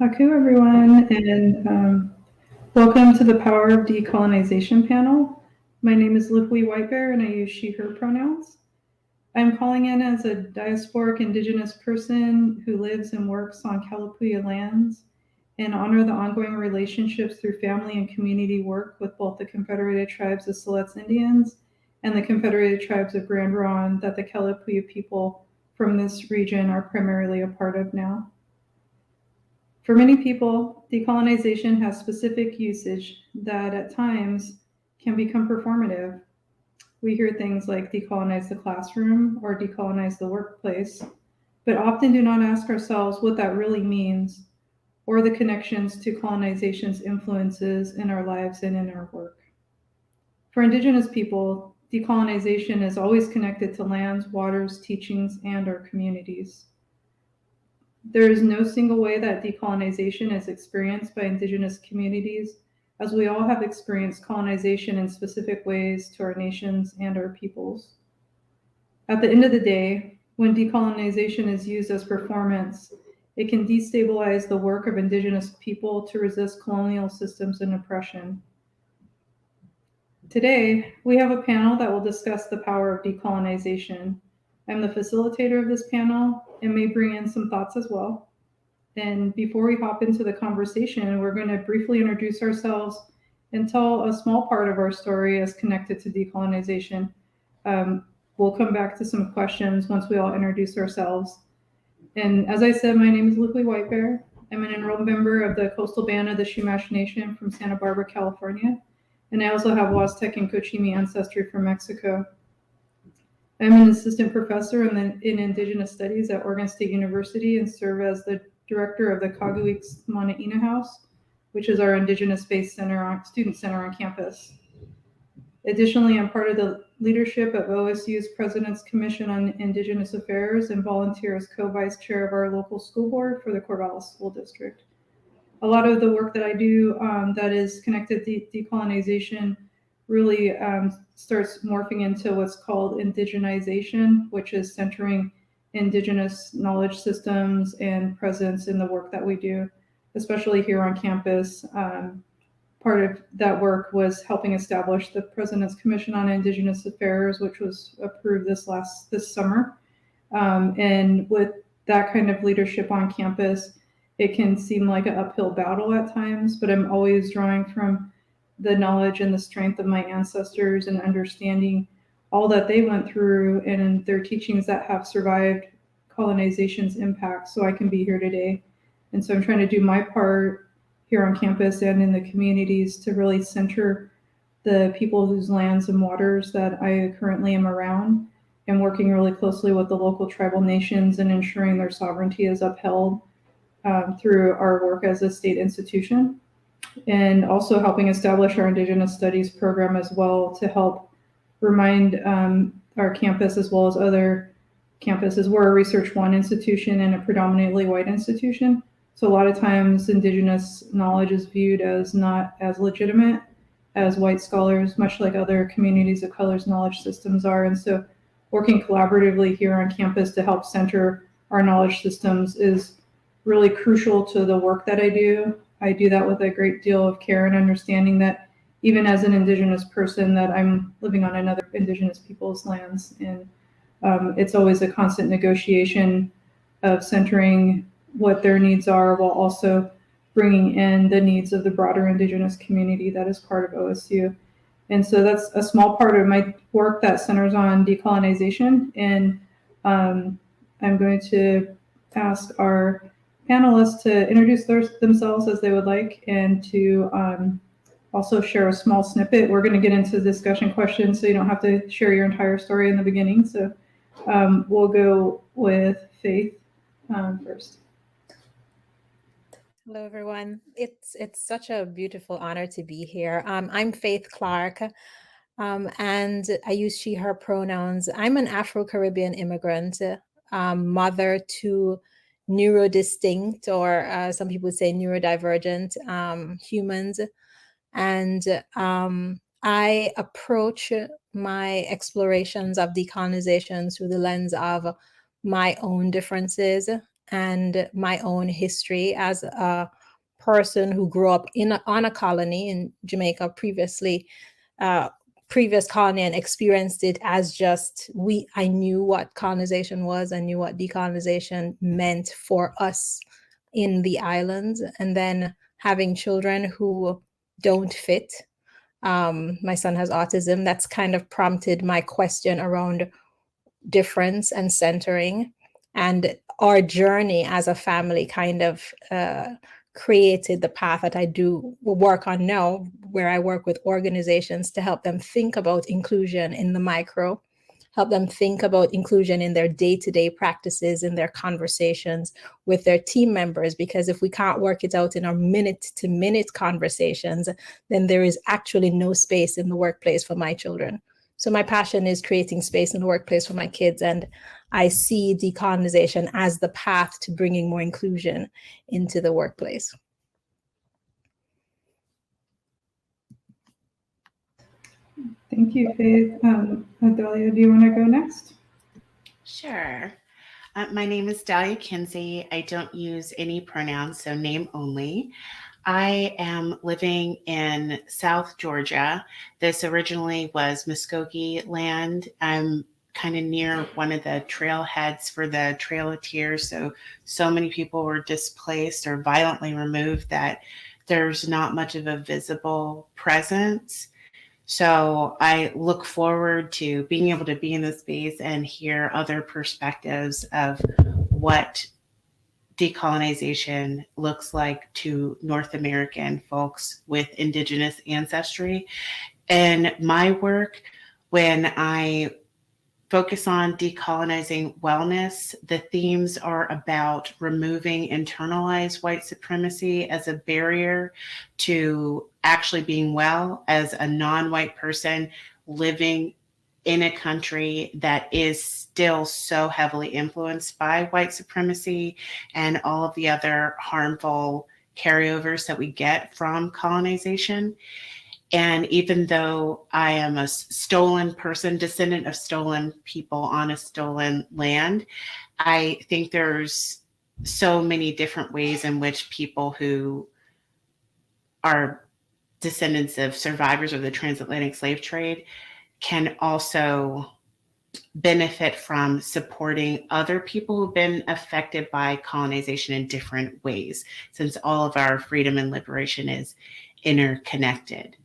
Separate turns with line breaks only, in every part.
Haku, everyone, and welcome to the Power of Decolonization panel. My name is Lipwe Whitebear, and I use she, her pronouns. I'm calling in as a diasporic Indigenous person who lives and works on Kalapuya lands and honor the ongoing relationships through family and community work with both the Confederated Tribes of Siletz Indians and the Confederated Tribes of Grand Ronde that the Kalapuya people from this region are primarily a part of now. For many people, decolonization has specific usage that at times can become performative. We hear things like decolonize the classroom or decolonize the workplace, but often do not ask ourselves what that really means or the connections to colonization's influences in our lives and in our work. For Indigenous people, decolonization is always connected to lands, waters, teachings, and our communities. There is no single way that decolonization is experienced by Indigenous communities, as we all have experienced colonization in specific ways to our nations and our peoples. At the end of the day, when decolonization is used as performance, it can destabilize the work of Indigenous people to resist colonial systems and oppression. Today, we have a panel that will discuss the power of decolonization. I'm the facilitator of this panel and may bring in some thoughts as well. And before we hop into the conversation, we're going to briefly introduce ourselves and tell a small part of our story as connected to decolonization. We'll come back to some questions once we all introduce ourselves. And as I said, my name is Lipwe Whitebear. I'm an enrolled member of the Coastal Band of the Chumash Nation from Santa Barbara, California. And I also have Huastec and Cochimi ancestry from Mexico. I'm an assistant professor in Indigenous Studies at Oregon State University and serve as the director of the Kaku-Ixt Manaina House, which is our Indigenous-based student center on campus. Additionally, I'm part of the leadership of OSU's President's Commission on Indigenous Affairs and volunteer as co-vice chair of our local school board for the Corvallis School District. A lot of the work that I do that is connected to decolonization really starts morphing into what's called indigenization, which is centering Indigenous knowledge systems and presence in the work that we do, especially here on campus. Part of that work was helping establish the President's Commission on Indigenous Affairs, which was approved this summer. And with that kind of leadership on campus, it can seem like an uphill battle at times, but I'm always drawing from the knowledge and the strength of my ancestors and understanding all that they went through and their teachings that have survived colonization's impact so I can be here today. And so I'm trying to do my part here on campus and in the communities to really center the people whose lands and waters that I currently am around, and working really closely with the local tribal nations and ensuring their sovereignty is upheld through our work as a state institution, and also helping establish our Indigenous Studies program as well to help remind our campus as well as other campuses. We're a Research One institution and a predominantly white institution. So a lot of times Indigenous knowledge is viewed as not as legitimate as white scholars, much like other communities of color's knowledge systems are. And so working collaboratively here on campus to help center our knowledge systems is really crucial to the work that I do. I do that with a great deal of care and understanding that even as an Indigenous person that I'm living on another Indigenous people's lands. And it's always a constant negotiation of centering what their needs are while also bringing in the needs of the broader Indigenous community that is part of OSU. And so that's a small part of my work that centers on decolonization. And I'm going to ask our panelists to introduce themselves as they would like, and to also share a small snippet. We're going to get into discussion questions, so you don't have to share your entire story in the beginning. So we'll go with Faith first.
Hello, everyone. It's such a beautiful honor to be here. I'm Faith Clark, and I use she, her pronouns. I'm an Afro-Caribbean immigrant, mother to neurodistinct, or some people would say neurodivergent humans. And I approach my explorations of decolonization through the lens of my own differences and my own history as a person who grew up on a colony in Jamaica previously, previous colony, and experienced it as just I knew what colonization was. I knew what decolonization meant for us in the islands, and then having children who don't fit. My son has autism. That's kind of prompted my question around difference and centering. And our journey as a family kind of created the path that I do work on now, where I work with organizations to help them think about inclusion in the micro, help them think about inclusion in their day-to-day practices, in their conversations with their team members. Because if we can't work it out in our minute-to-minute conversations, then there is actually no space in the workplace for my children. So my passion is creating space in the workplace for my kids, and I see decolonization as the path to bringing more inclusion into the workplace.
Thank you, Faith. Adalia, do you want to go next?
Sure. My name is Dahlia Kinsey. I don't use any pronouns, so name only. I am living in South Georgia. This originally was Muskogee land. I'm kind of near one of the trailheads for the Trail of Tears. So many people were displaced or violently removed that there's not much of a visible presence. So I look forward to being able to be in this space and hear other perspectives of what decolonization looks like to North American folks with Indigenous ancestry. And my work, when I focus on decolonizing wellness, the themes are about removing internalized white supremacy as a barrier to actually being well as a non-white person living in a country that is still so heavily influenced by white supremacy and all of the other harmful carryovers that we get from colonization. And even though I am a stolen person, descendant of stolen people on a stolen land, I think there's so many different ways in which people who are descendants of survivors of the transatlantic slave trade can also benefit from supporting other people who've been affected by colonization in different ways, since all of our freedom and liberation is interconnected.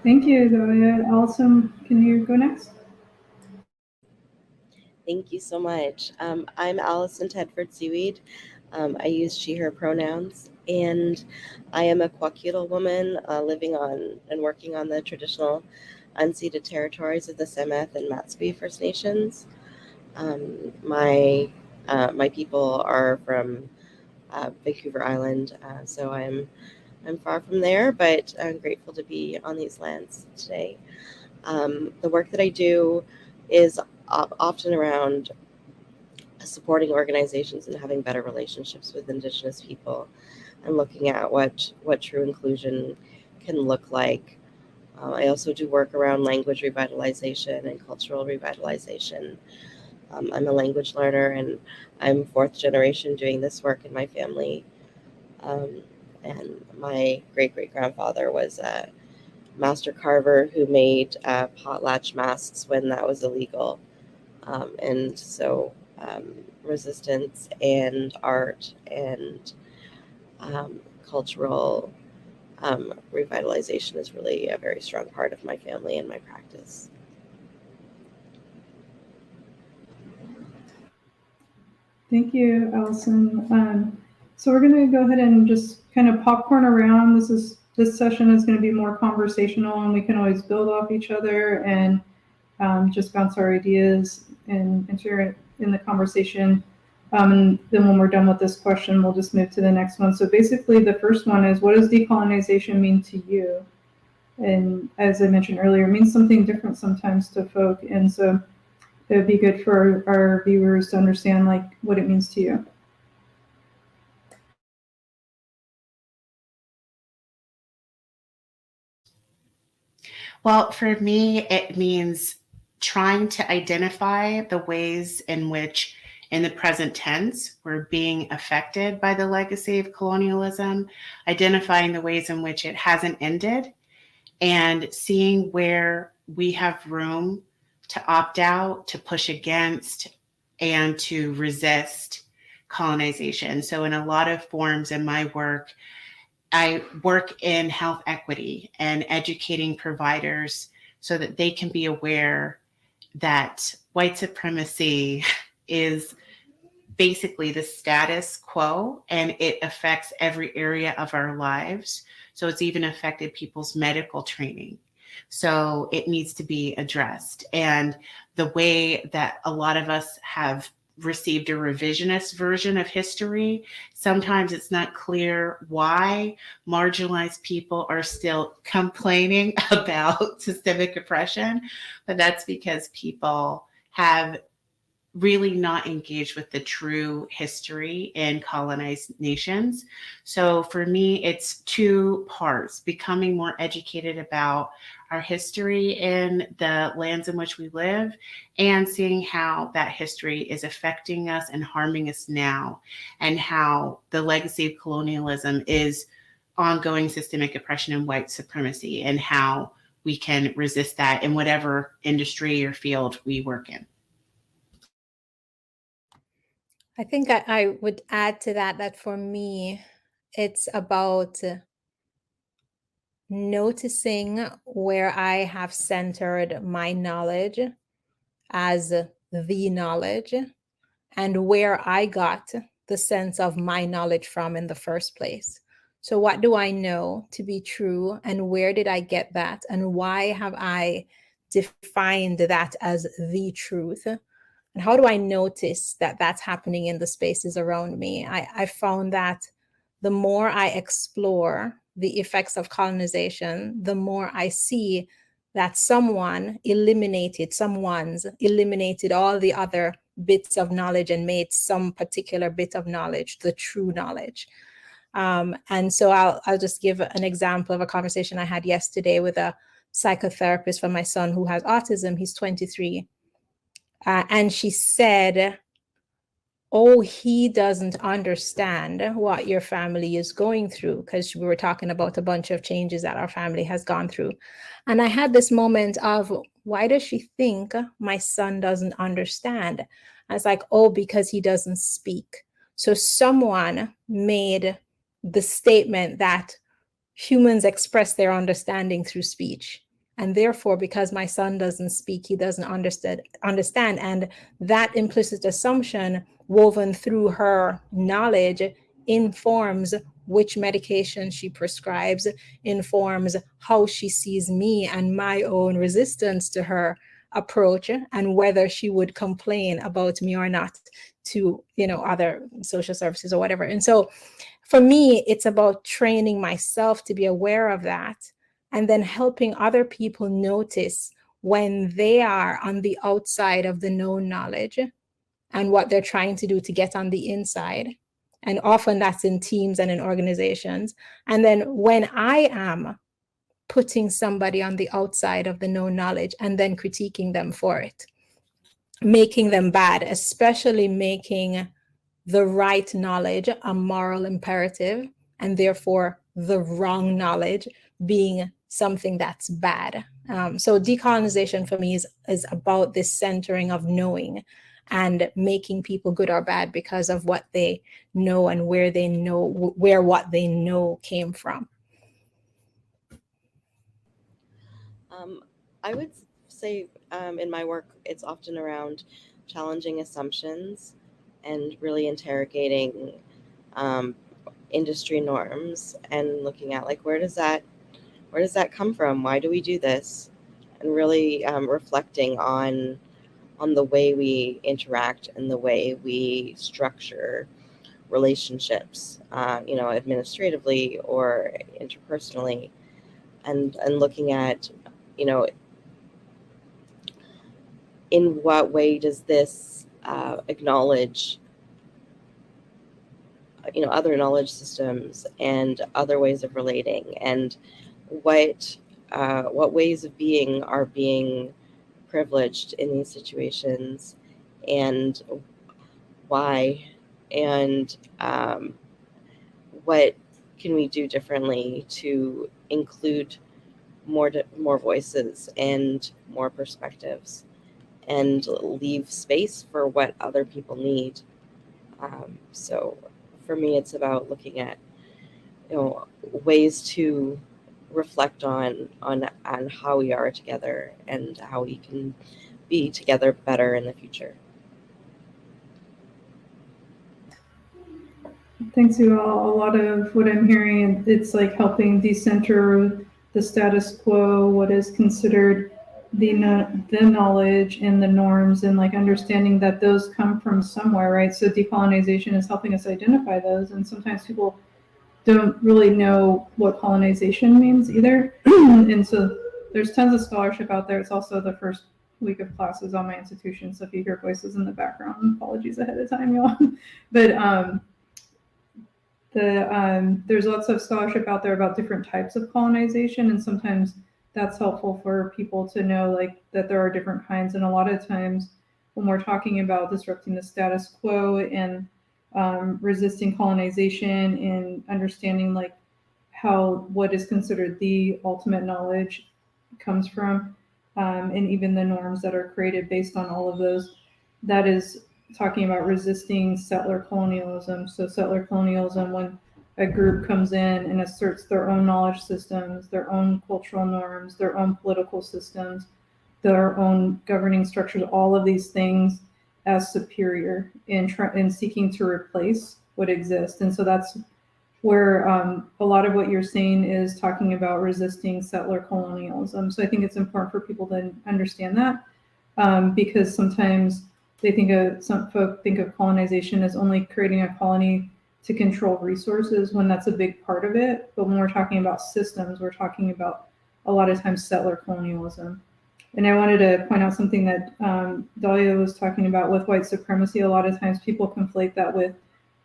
Thank you, Adalia. Allison, can you go next?
Thank you so much. I'm Allison Tedford Seaweed. I use she, her pronouns, and I am a Kwakiutl woman living on and working on the traditional unceded territories of the Semeth and Matspi First Nations. My people are from Vancouver Island, so I'm far from there, but I'm grateful to be on these lands today. The work that I do is often around supporting organizations and having better relationships with Indigenous people, and looking at what true inclusion can look like. I also do work around language revitalization and cultural revitalization. I'm a language learner, and I'm fourth generation doing this work in my family. And my great-great-grandfather was a master carver who made potlatch masks when that was illegal. And so resistance and art and cultural revitalization is really a very strong part of my family and my practice.
Thank you, Allison. So we're going to go ahead and just kind of popcorn around. This session is going to be more conversational, and we can always build off each other and just bounce our ideas and enter in the conversation. And then when we're done with this question, we'll just move to the next one. So basically, the first one is, what does decolonization mean to you? And as I mentioned earlier, it means something different sometimes to folk. And so it would be good for our viewers to understand like what it means to you.
Well, for me, it means trying to identify the ways in which, in the present tense, we're being affected by the legacy of colonialism, identifying the ways in which it hasn't ended, and seeing where we have room to opt out, to push against, and to resist colonization. So, in a lot of forms in my work, I work in health equity and educating providers so that they can be aware that white supremacy is basically the status quo and it affects every area of our lives. So it's even affected people's medical training. So it needs to be addressed. And the way that a lot of us have received a revisionist version of history, sometimes it's not clear why marginalized people are still complaining about systemic oppression, but that's because people have really not engaged with the true history in colonized nations. So for me, it's two parts: becoming more educated about our history in the lands in which we live, and seeing how that history is affecting us and harming us now, and how the legacy of colonialism is ongoing systemic oppression and white supremacy, and how we can resist that in whatever industry or field we work in.
I think I would add to that that for me, it's about noticing where I have centered my knowledge as the knowledge and where I got the sense of my knowledge from in the first place. So, what do I know to be true, and where did I get that, and why have I defined that as the truth? And how do I notice that that's happening in the spaces around me? I found that the more I explore the effects of colonization, the more I see that someone's eliminated all the other bits of knowledge and made some particular bit of knowledge the true knowledge. And so I'll just give an example of a conversation I had yesterday with a psychotherapist for my son who has autism. He's 23. And she said, "Oh, he doesn't understand what your family is going through," because we were talking about a bunch of changes that our family has gone through. And I had this moment of, why does she think my son doesn't understand? I was like, oh, because he doesn't speak. So someone made the statement that humans express their understanding through speech. And therefore, because my son doesn't speak, he doesn't understand. And that implicit assumption woven through her knowledge informs which medication she prescribes, informs how she sees me and my own resistance to her approach, and whether she would complain about me or not to, other social services or whatever. And so for me, it's about training myself to be aware of that, and then helping other people notice when they are on the outside of the known knowledge and what they're trying to do to get on the inside. And often that's in teams and in organizations. And then when I am putting somebody on the outside of the known knowledge and then critiquing them for it, making them bad, especially making the right knowledge a moral imperative, and therefore the wrong knowledge being something that's bad. So decolonization for me is about this centering of knowing and making people good or bad because of what they know and where what they know came from.
I would say in my work, it's often around challenging assumptions and really interrogating industry norms and looking at where does that come from? Why do we do this? And really reflecting on the way we interact and the way we structure relationships, administratively or interpersonally, and looking at, in what way does this acknowledge other knowledge systems and other ways of relating, and what ways of being are being privileged in these situations, and why, and what can we do differently to include more voices and more perspectives, and leave space for what other people need. So for me, it's about looking at, ways to reflect on how we are together and how we can be together better in the future.
Thanks, you all. A lot of what I'm hearing, it's like helping decenter the status quo, what is considered the knowledge and the norms, and like understanding that those come from somewhere, right? So decolonization is helping us identify those, and sometimes people don't really know what colonization means either. And so there's tons of scholarship out there. It's also the first week of classes on my institution, so if you hear voices in the background, apologies ahead of time, y'all. But there's lots of scholarship out there about different types of colonization, and sometimes that's helpful for people to know, like, that there are different kinds. And a lot of times when we're talking about disrupting the status quo and resisting colonization and understanding like how what is considered the ultimate knowledge comes from, and even the norms that are created based on all of those, that is talking about resisting settler colonialism. So settler colonialism, when a group comes in and asserts their own knowledge systems, their own cultural norms, their own political systems, their own governing structures, all of these things as superior in seeking to replace what exists. And so that's where a lot of what you're saying is talking about resisting settler colonialism. So I think it's important for people to understand that, because sometimes some folk think of colonization as only creating a colony to control resources, when that's a big part of it. But when we're talking about systems, we're talking about a lot of times settler colonialism. And I wanted to point out something that Dahlia was talking about with white supremacy. A lot of times people conflate that with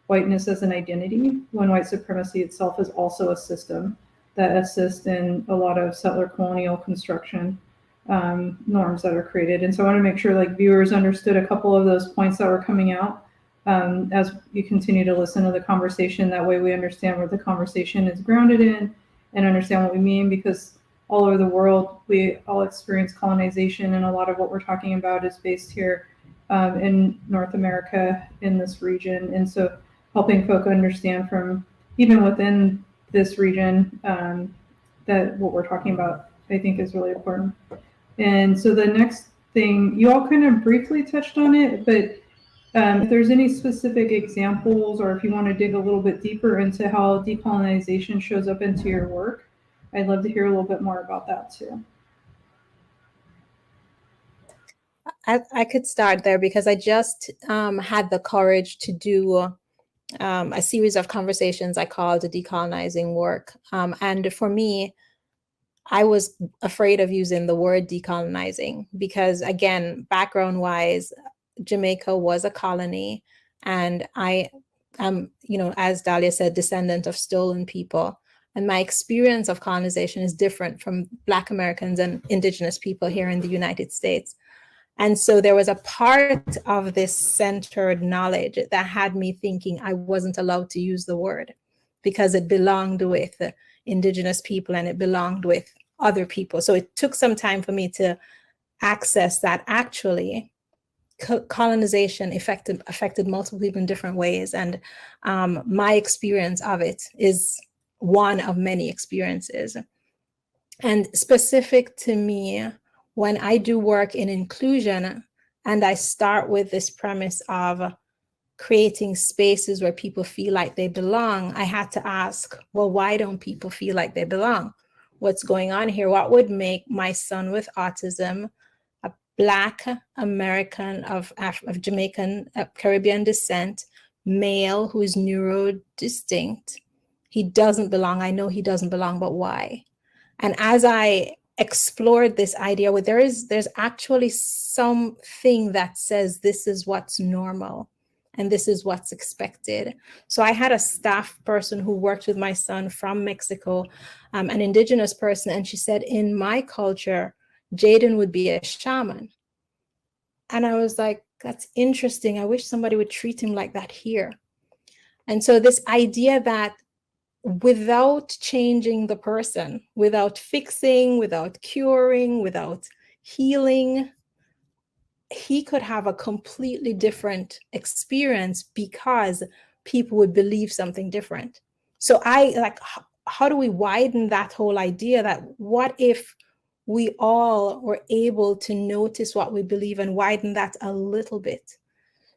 whiteness as an identity, when white supremacy itself is also a system that assists in a lot of settler colonial construction norms that are created. And so I want to make sure like viewers understood a couple of those points that were coming out as you continue to listen to the conversation. That way we understand where the conversation is grounded in and understand what we mean, because all over the world we all experience colonization, and a lot of what we're talking about is based here in North America, in this region. And so helping folk understand from even within this region that what we're talking about, I think, is really important. And so the next thing, you all kind of briefly touched on it, but if there's any specific examples, or if you want to dig a little bit deeper into how decolonization shows up into your work, I'd love to hear a little bit more about that too.
I could start there, because I just had the courage to do a series of conversations I called the Decolonizing Work. And for me, I was afraid of using the word decolonizing because, again, background-wise, Jamaica was a colony, and I am, as Dahlia said, descendant of stolen people. And my experience of colonization is different from Black Americans and Indigenous people here in the United States. And so there was a part of this centered knowledge that had me thinking I wasn't allowed to use the word because it belonged with Indigenous people and it belonged with other people. So it took some time for me to access that actually colonization affected multiple people in different ways. And my experience of it is one of many experiences. And specific to me, when I do work in inclusion, and I start with this premise of creating spaces where people feel like they belong, I had to ask, well, why don't people feel like they belong? What's going on here? What would make my son with autism, a Black American of Jamaican, Caribbean descent, male who is neurodistinct, he doesn't belong. I know he doesn't belong, but why? And as I explored this idea, where there's actually something that says this is what's normal and this is what's expected. So I had a staff person who worked with my son from Mexico, an Indigenous person, and she said, in my culture, Jaden would be a shaman. And I was like, that's interesting. I wish somebody would treat him like that here. And so this idea that without changing the person, without fixing, without curing, without healing, he could have a completely different experience because people would believe something different. So I like, how do we widen that whole idea that what if we all were able to notice what we believe and widen that a little bit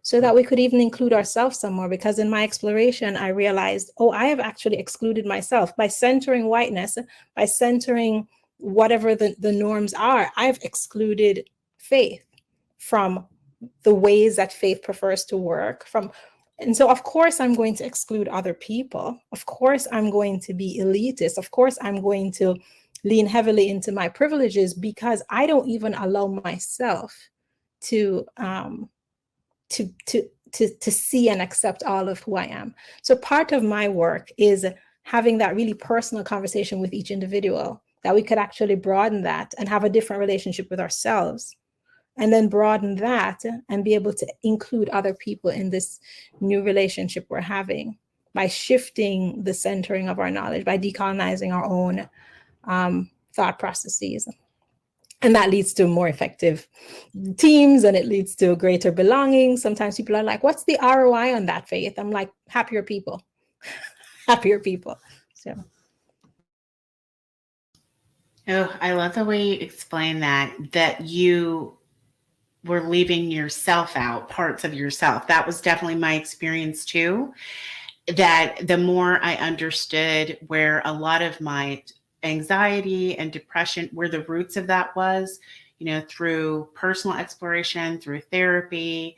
so that we could even include ourselves somewhere? Because in my exploration, I realized, oh, I have actually excluded myself by centering whiteness, by centering whatever the norms are. I've excluded faith from the ways that faith prefers to work from. And so of course I'm going to exclude other people. Of course I'm going to be elitist. Of course I'm going to lean heavily into my privileges because I don't even allow myself to see and accept all of who I am. So part of my work is having that really personal conversation with each individual, that we could actually broaden that and have a different relationship with ourselves, and then broaden that and be able to include other people in this new relationship we're having by shifting the centering of our knowledge, by decolonizing our own thought processes. And that leads to more effective teams, and it leads to greater belonging. Sometimes people are like, what's the ROI on that, Faith? I'm like, happier people, happier people. So.
Oh, I love the way you explain that you were leaving yourself out, parts of yourself. That was definitely my experience too. That the more I understood where a lot of my anxiety and depression, where the roots of that was, through personal exploration, through therapy,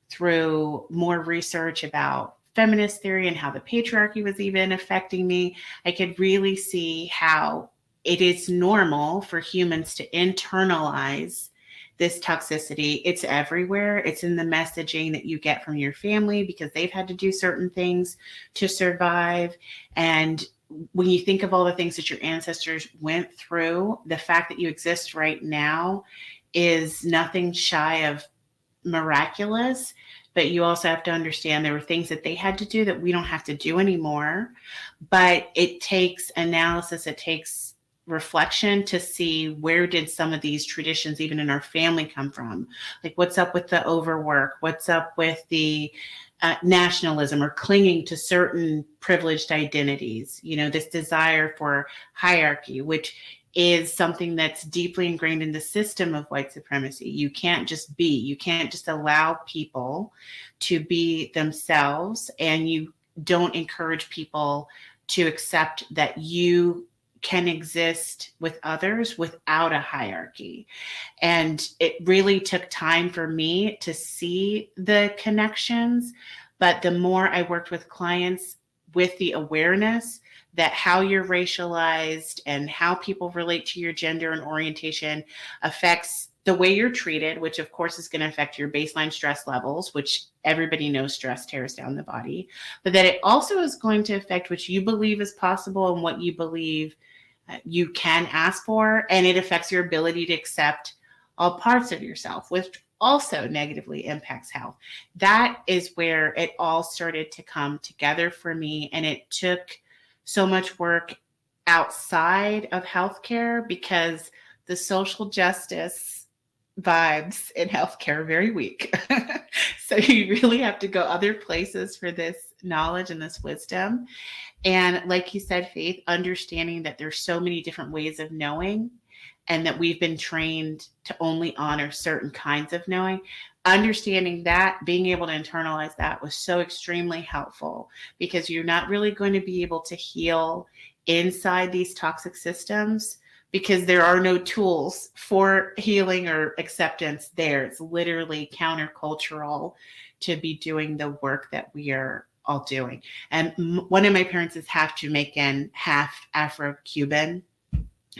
through more research about feminist theory and how the patriarchy was even affecting me, I could really see how it is normal for humans to internalize this toxicity. It's everywhere. It's in the messaging that you get from your family because they've had to do certain things to survive. And when you think of all the things that your ancestors went through, the fact that you exist right now is nothing shy of miraculous. But you also have to understand there were things that they had to do that we don't have to do anymore. But it takes analysis, it takes reflection to see where did some of these traditions even in our family come from. Like, what's up with the overwork? What's up with the nationalism or clinging to certain privileged identities? This desire for hierarchy, which is something that's deeply ingrained in the system of white supremacy. You can't just be, you can't just allow people to be themselves, and you don't encourage people to accept that you can exist with others without a hierarchy. And it really took time for me to see the connections. But the more I worked with clients with the awareness that how you're racialized and how people relate to your gender and orientation affects the way you're treated, which of course is going to affect your baseline stress levels, which everybody knows stress tears down the body, but that it also is going to affect what you believe is possible and what you believe you can ask for. And it affects your ability to accept all parts of yourself, which also negatively impacts health. That is where it all started to come together for me. And it took so much work outside of healthcare because the social justice vibes in healthcare are very weak. So you really have to go other places for this knowledge and this wisdom. And like you said, Faith, understanding that there's so many different ways of knowing and that we've been trained to only honor certain kinds of knowing. Understanding that, being able to internalize that was so extremely helpful because you're not really going to be able to heal inside these toxic systems because there are no tools for healing or acceptance there. It's literally countercultural to be doing the work that we are all doing. And one of my parents is half Jamaican, half Afro-Cuban.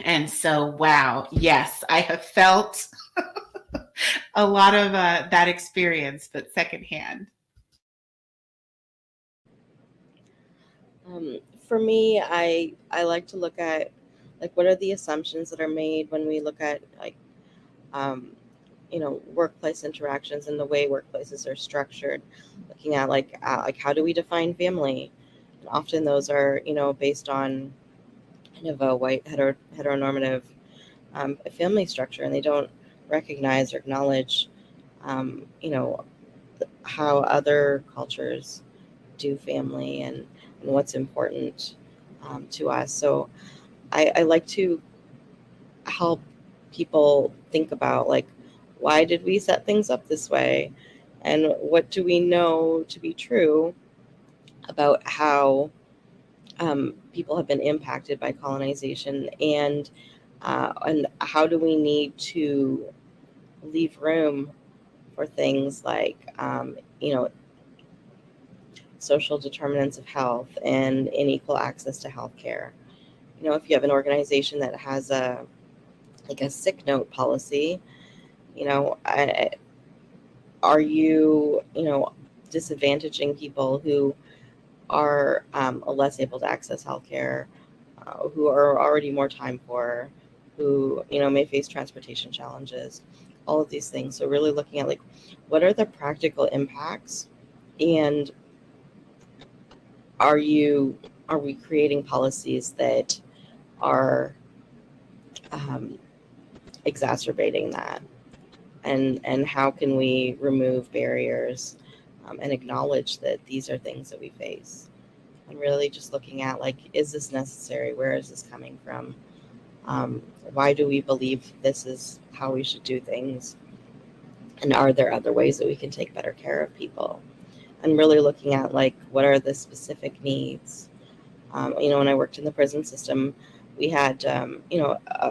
And so, wow, yes, I have felt a lot of that experience, but secondhand.
For me, I like to look at like what are the assumptions that are made when we look at like workplace interactions and the way workplaces are structured, looking at like how do we define family? And often those are, based on kind of a white heteronormative family structure, and they don't recognize or acknowledge, how other cultures do family and what's important to us. So I like to help people think about, like, why did we set things up this way, and what do we know to be true about how people have been impacted by colonization, and how do we need to leave room for things like social determinants of health and unequal access to healthcare. If you have an organization that has a sick note policy, are you disadvantaging people who are less able to access healthcare, who are already more time poor, who may face transportation challenges, all of these things. So really looking at, like, what are the practical impacts, and are we creating policies that are exacerbating that, and how can we remove barriers and acknowledge that these are things that we face, and really just looking at, like, is this necessary? Where is this coming from? Why do we believe this is how we should do things? And are there other ways that we can take better care of people? And really looking at, like, what are the specific needs? When I worked in the prison system, we had, a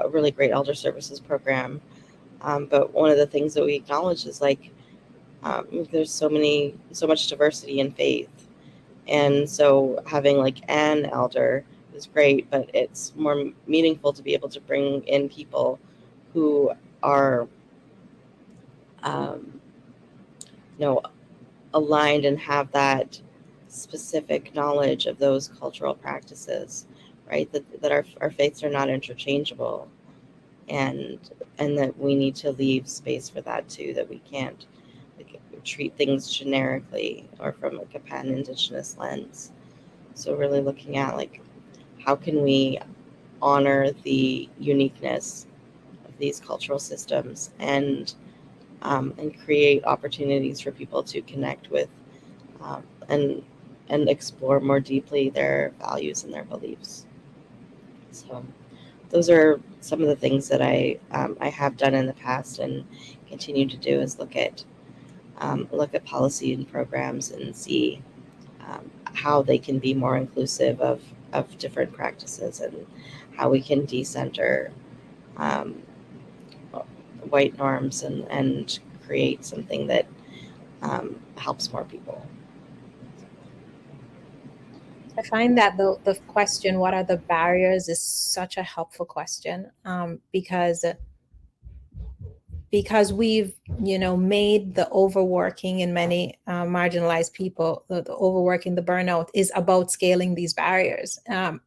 really great elder services program. But one of the things that we acknowledge is, like, there's so much diversity in faith. And so having, like, an elder is great, but it's more meaningful to be able to bring in people who are, aligned and have that specific knowledge of those cultural practices, right? That our faiths are not interchangeable, and that we need to leave space for that too, that we can't, like, treat things generically or from, like, a pan-Indigenous lens. So really looking at, like, how can we honor the uniqueness of these cultural systems, and create opportunities for people to connect with, and explore more deeply their values and their beliefs. So those are some of the things that I have done in the past and continue to do, is look at policy and programs and see how they can be more inclusive of different practices, and how we can decenter white norms and create something that helps more people.
I find that the question, what are the barriers, is such a helpful question, because we've, made the overworking in many marginalized people, the overworking, the burnout is about scaling these barriers.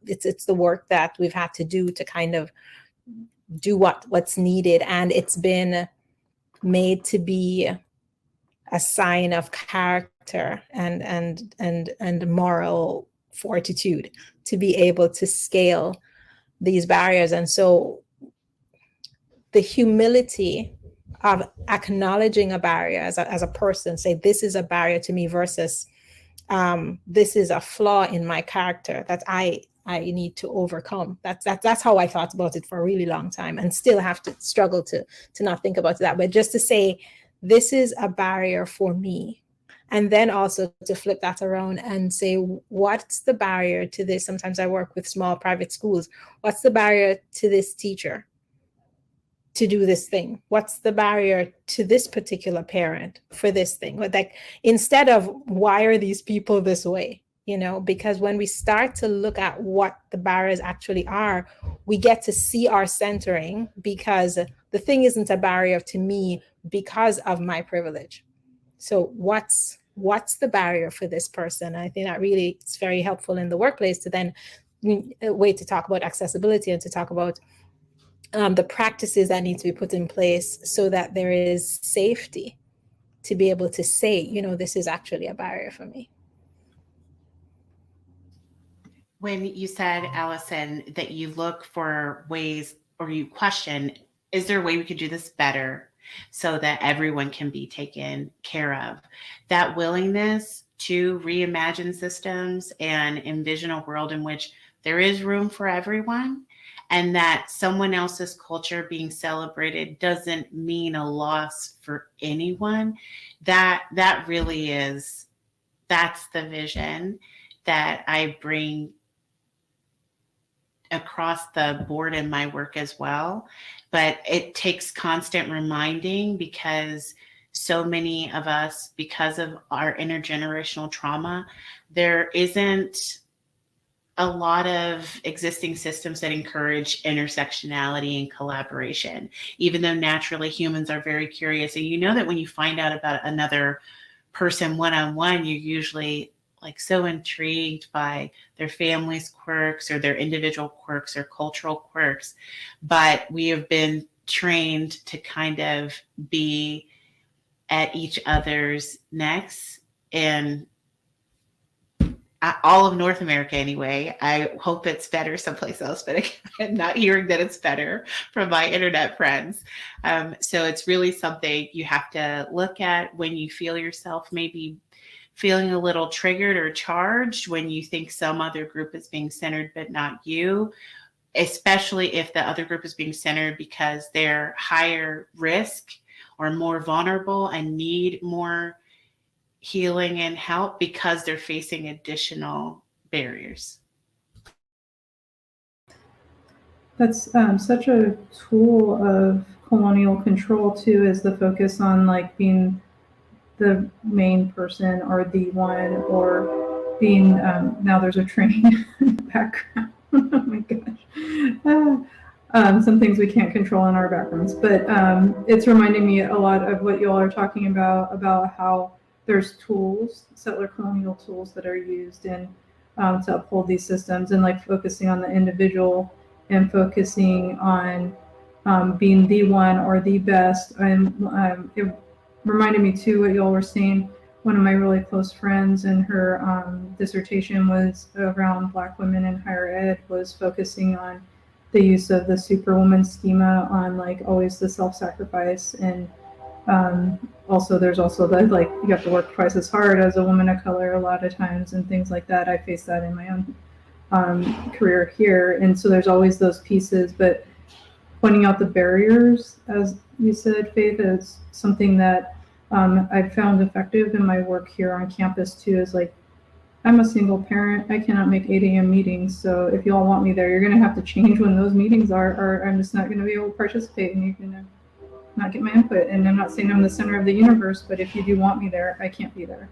It's the work that we've had to do to kind of do what's needed, and it's been made to be a sign of character and moral fortitude to be able to scale these barriers. And so the humility of acknowledging a barrier as a person, say, this is a barrier to me, versus this is a flaw in my character that I need to overcome. That's how I thought about it for a really long time, and still have to struggle to not think about that. But just to say, this is a barrier for me. And then also to flip that around and say, what's the barrier to this? Sometimes I work with small private schools. What's the barrier to this teacher to do this thing? What's the barrier to this particular parent for this thing? Like, instead of, why are these people this way? Because when we start to look at what the barriers actually are, we get to see our centering, because the thing isn't a barrier to me because of my privilege. So what's the barrier for this person? I think that really is very helpful in the workplace to then wait to talk about accessibility and to talk about the practices that need to be put in place so that there is safety to be able to say, you know, this is actually a barrier for me.
When you said, Allison, that you look for ways or you question, is there a way we could do this better so that everyone can be taken care of? That willingness to reimagine systems and envision a world in which there is room for everyone, and that someone else's culture being celebrated doesn't mean a loss for anyone. That really is, that's the vision that I bring across the board in my work as well. But it takes constant reminding, because so many of us, because of our intergenerational trauma, there isn't a lot of existing systems that encourage intersectionality and collaboration, even though naturally humans are very curious. And you know that when you find out about another person one-on-one, you're usually like so intrigued by their family's quirks or their individual quirks or cultural quirks. But we have been trained to kind of be at each other's necks, and all of North America anyway. I hope it's better someplace else, but I'm not hearing that it's better from my internet friends. So it's really something you have to look at when you feel yourself maybe feeling a little triggered or charged when you think some other group is being centered but not you, especially if the other group is being centered because they're higher risk or more vulnerable and need more healing and help because they're facing additional barriers.
That's such a tool of colonial control too, is the focus on like being the main person or the one, or being now there's a train in the background. Oh my gosh. Some things we can't control in our backgrounds, but it's reminding me a lot of what y'all are talking about how there's tools, settler colonial tools that are used in to uphold these systems, and like focusing on the individual and focusing on being the one or the best. And it reminded me too what y'all were saying. One of my really close friends, and her dissertation was around Black women in higher ed, was focusing on the use of the superwoman schema on like always the self-sacrifice, and also there's also the like you have to work twice as hard as a woman of color a lot of times and things like that. I face that in my own career here, and so there's always those pieces, but pointing out the barriers, as you said, Faith, is something that I've found effective in my work here on campus too. Is like, I'm a single parent. I cannot make 8 a.m. meetings. So if y'all want me there, you're going to have to change when those meetings are, or I'm just not going to be able to participate, and you're going to not get my input. And I'm not saying I'm the center of the universe, but if you do want me there, I can't be there.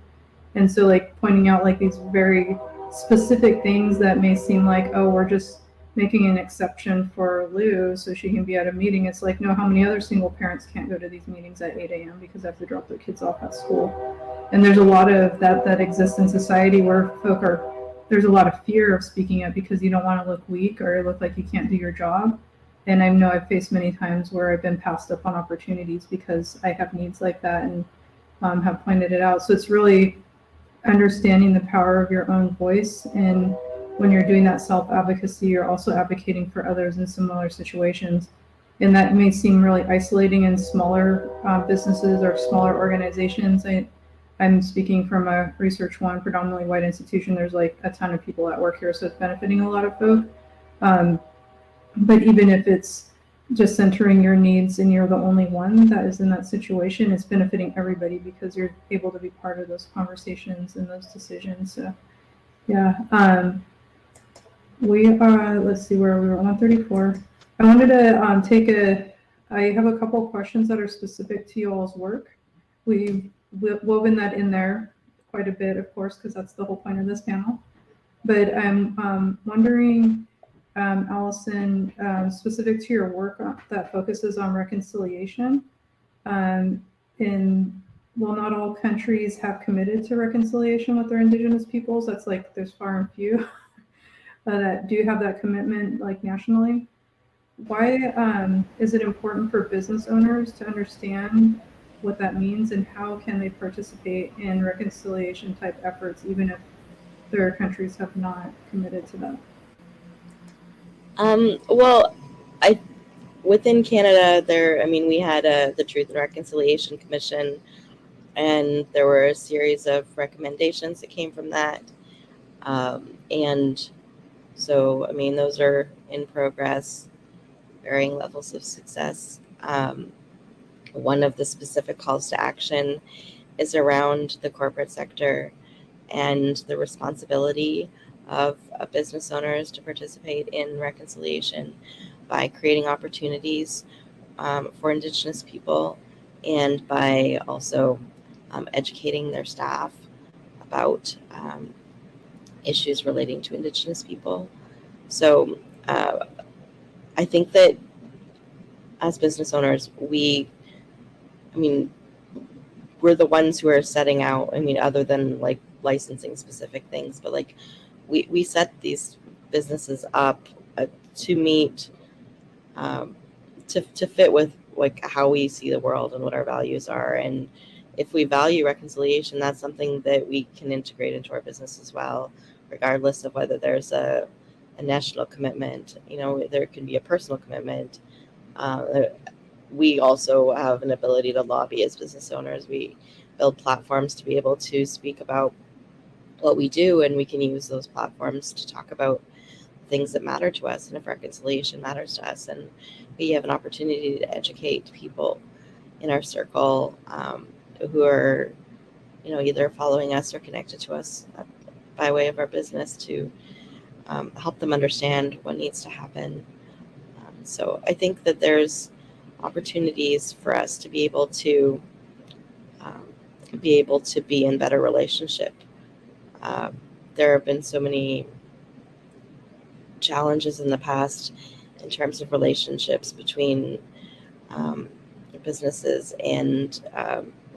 And so like pointing out like these very specific things that may seem like, oh, we're just making an exception for Lou so she can be at a meeting. It's like, no, how many other single parents can't go to these meetings at 8 a.m. because they have to drop their kids off at school? And there's a lot of that exists in society where there's a lot of fear of speaking up because you don't want to look weak or look like you can't do your job. And I know I've faced many times where I've been passed up on opportunities because I have needs like that, and have pointed it out. So it's really understanding the power of your own voice, and when you're doing that self-advocacy, you're also advocating for others in similar situations. And that may seem really isolating in smaller businesses or smaller organizations. I'm speaking from a Research One, predominantly white institution. There's like a ton of people that work here, so it's benefiting a lot of folk. But even if it's just centering your needs and you're the only one that is in that situation, it's benefiting everybody because you're able to be part of those conversations and those decisions. So yeah. We are, let's see where we were, 134. I wanted to I have a couple of questions that are specific to y'all's work. We've woven that in there quite a bit, of course, because that's the whole point of this panel. But I'm wondering, Allison, specific to your work that focuses on reconciliation, well, not all countries have committed to reconciliation with their indigenous peoples. That's like, there's far and few. That do you have that commitment like nationally? Why is it important for business owners to understand what that means, and how can they participate in reconciliation type efforts even if their countries have not committed to that?
Well, I within Canada, there. I mean, we had the Truth and Reconciliation Commission, and there were a series of recommendations that came from that. And so, I mean, those are in progress, varying levels of success. One of the specific calls to action is around the corporate sector and the responsibility of business owners to participate in reconciliation by creating opportunities for Indigenous people, and by also educating their staff about issues relating to Indigenous people. So I think that as business owners, I mean, we're the ones who are setting out. I mean, other than like licensing specific things, but like we set these businesses up to meet, to fit with like how we see the world and what our values are. And if we value reconciliation, that's something that we can integrate into our business as well, regardless of whether there's a national commitment. You know, there can be a personal commitment. We also have an ability to lobby as business owners. We build platforms to be able to speak about what we do, and we can use those platforms to talk about things that matter to us, and if reconciliation matters to us, and we have an opportunity to educate people in our circle who are, you know, either following us or connected to us by way of our business, to help them understand what needs to happen. So I think that there's opportunities for us to be able to be in better relationship. There have been so many challenges in the past in terms of relationships between businesses and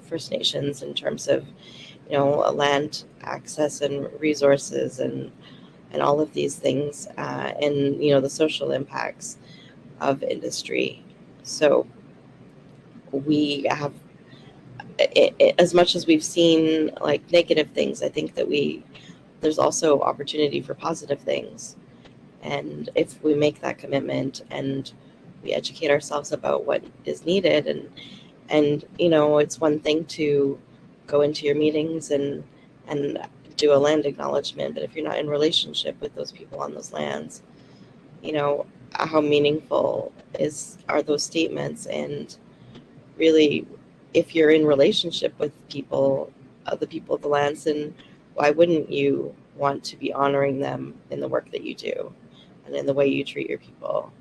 First Nations, in terms of, you know, land access and resources, and all of these things, and, you know, the social impacts of industry. So we have, as much as we've seen like negative things, I think that there's also opportunity for positive things. And if we make that commitment and we educate ourselves about what is needed, and you know, it's one thing to go into your meetings and do a land acknowledgement, but if you're not in relationship with those people on those lands, you know, how meaningful are those statements? And really, if you're in relationship with people, the people of the lands, then why wouldn't you want to be honoring them in the work that you do and in the way you treat your people,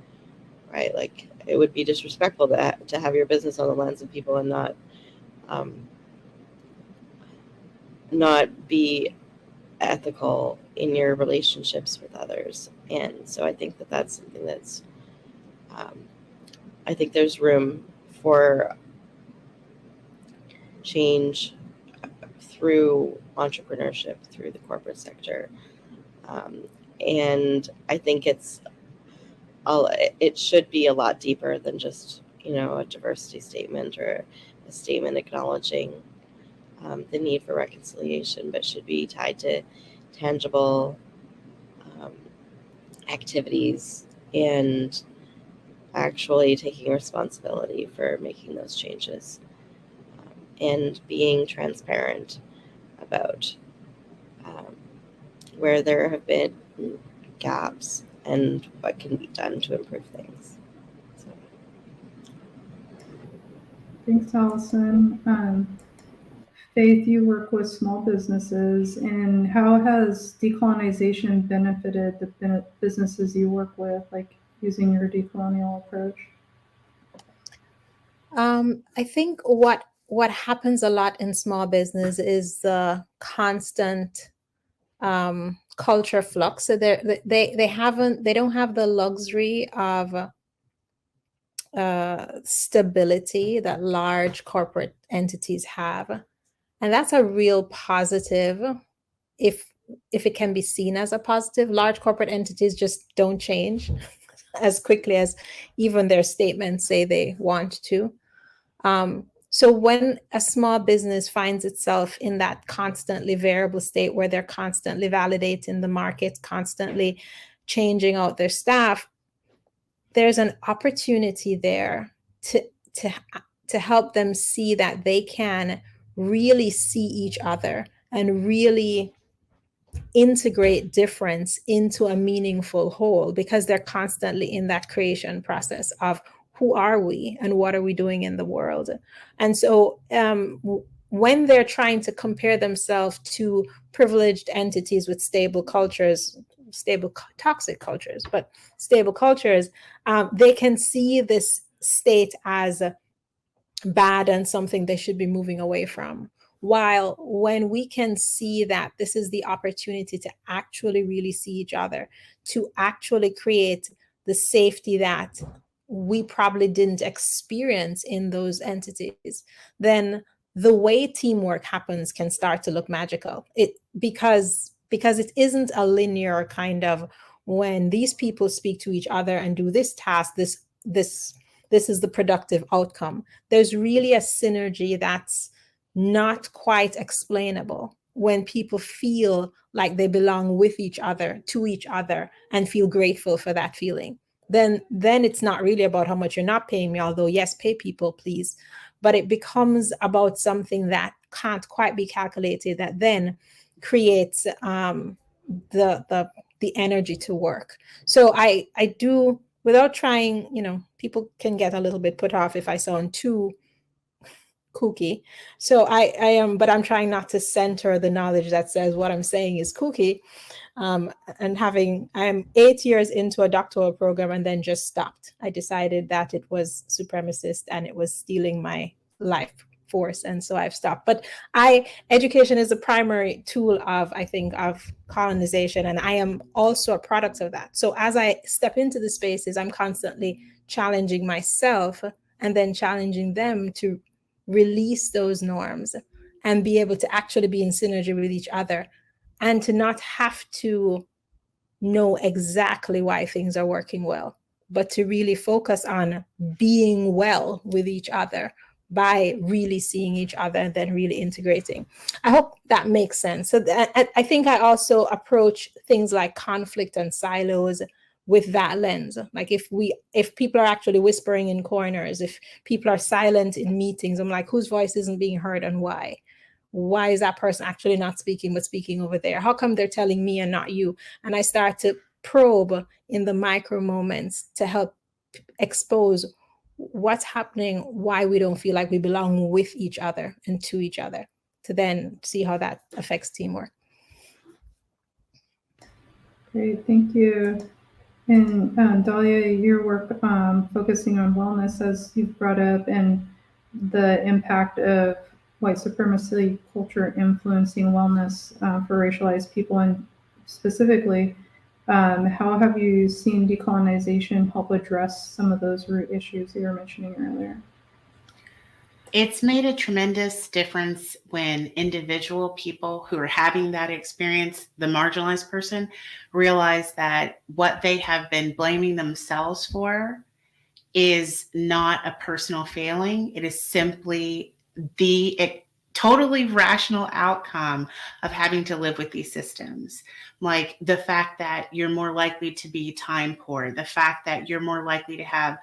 right? Like, it would be disrespectful to have your business on the lands of people and not be ethical in your relationships with others. And so I think that that's something that's, I think there's room for change through entrepreneurship, through the corporate sector. And I think it should be a lot deeper than just, you know, a diversity statement or a statement acknowledging the need for reconciliation, but should be tied to tangible activities and actually taking responsibility for making those changes, and being transparent about where there have been gaps and what can be done to improve things. So.
Thanks, Allison. Faith, you work with small businesses, and how has decolonization benefited the businesses you work with, like using your decolonial approach?
I think what happens a lot in small business is the constant culture flux. So they don't have the luxury of stability that large corporate entities have, and that's a real positive. If it can be seen as a positive, large corporate entities just don't change. as quickly as even their statements say they want to. So when a small business finds itself in that constantly variable state where they're constantly validating the market, constantly changing out their staff, there's an opportunity there to to to help them see that they can really see each other and really integrate difference into a meaningful whole, because they're constantly in that creation process of who are we and what are we doing in the world. And so when they're trying to compare themselves to privileged entities with stable cultures, stable toxic cultures, but stable cultures, they can see this state as bad and something they should be moving away from. While when we can see that this is the opportunity to actually really see each other, to actually create the safety that we probably didn't experience in those entities, then the way teamwork happens can start to look magical. Because it isn't a linear kind of, when these people speak to each other and do this task, this is the productive outcome. There's really a synergy that's not quite explainable when people feel like they belong with each other, to each other, and feel grateful for that feeling. Then it's not really about how much you're not paying me, although yes, pay people, please. But it becomes about something that can't quite be calculated, that then creates the energy to work. So I do, without trying, people can get a little bit put off if I sound too kooky. So I am, but I'm trying not to center the knowledge that says what I'm saying is kooky. And I'm 8 years into a doctoral program and then just stopped. I decided that it was supremacist and it was stealing my life force, and so I've stopped. But education is a primary tool of, I think, of colonization, and I am also a product of that. So as I step into the spaces, I'm constantly challenging myself and then challenging them to release those norms and be able to actually be in synergy with each other, and to not have to know exactly why things are working well, but to really focus on being well with each other by really seeing each other and then really integrating. I hope that makes sense. So I think I also approach things like conflict and silos with that lens. Like if people are actually whispering in corners, if people are silent in meetings, I'm like, whose voice isn't being heard and why? Why is that person actually not speaking but speaking over there? How come they're telling me and not you? And I start to probe in the micro moments to help expose what's happening, why we don't feel like we belong with each other and to each other, to then see how that affects teamwork.
Great, thank you. And Dahlia, your work focusing on wellness, as you've brought up, and the impact of white supremacy culture influencing wellness for racialized people, and specifically, how have you seen decolonization help address some of those root issues you were mentioning earlier?
It's made a tremendous difference when individual people who are having that experience, the marginalized person, realize that what they have been blaming themselves for is not a personal failing. It is simply the totally rational outcome of having to live with these systems. Like the fact that you're more likely to be time poor, the fact that you're more likely to have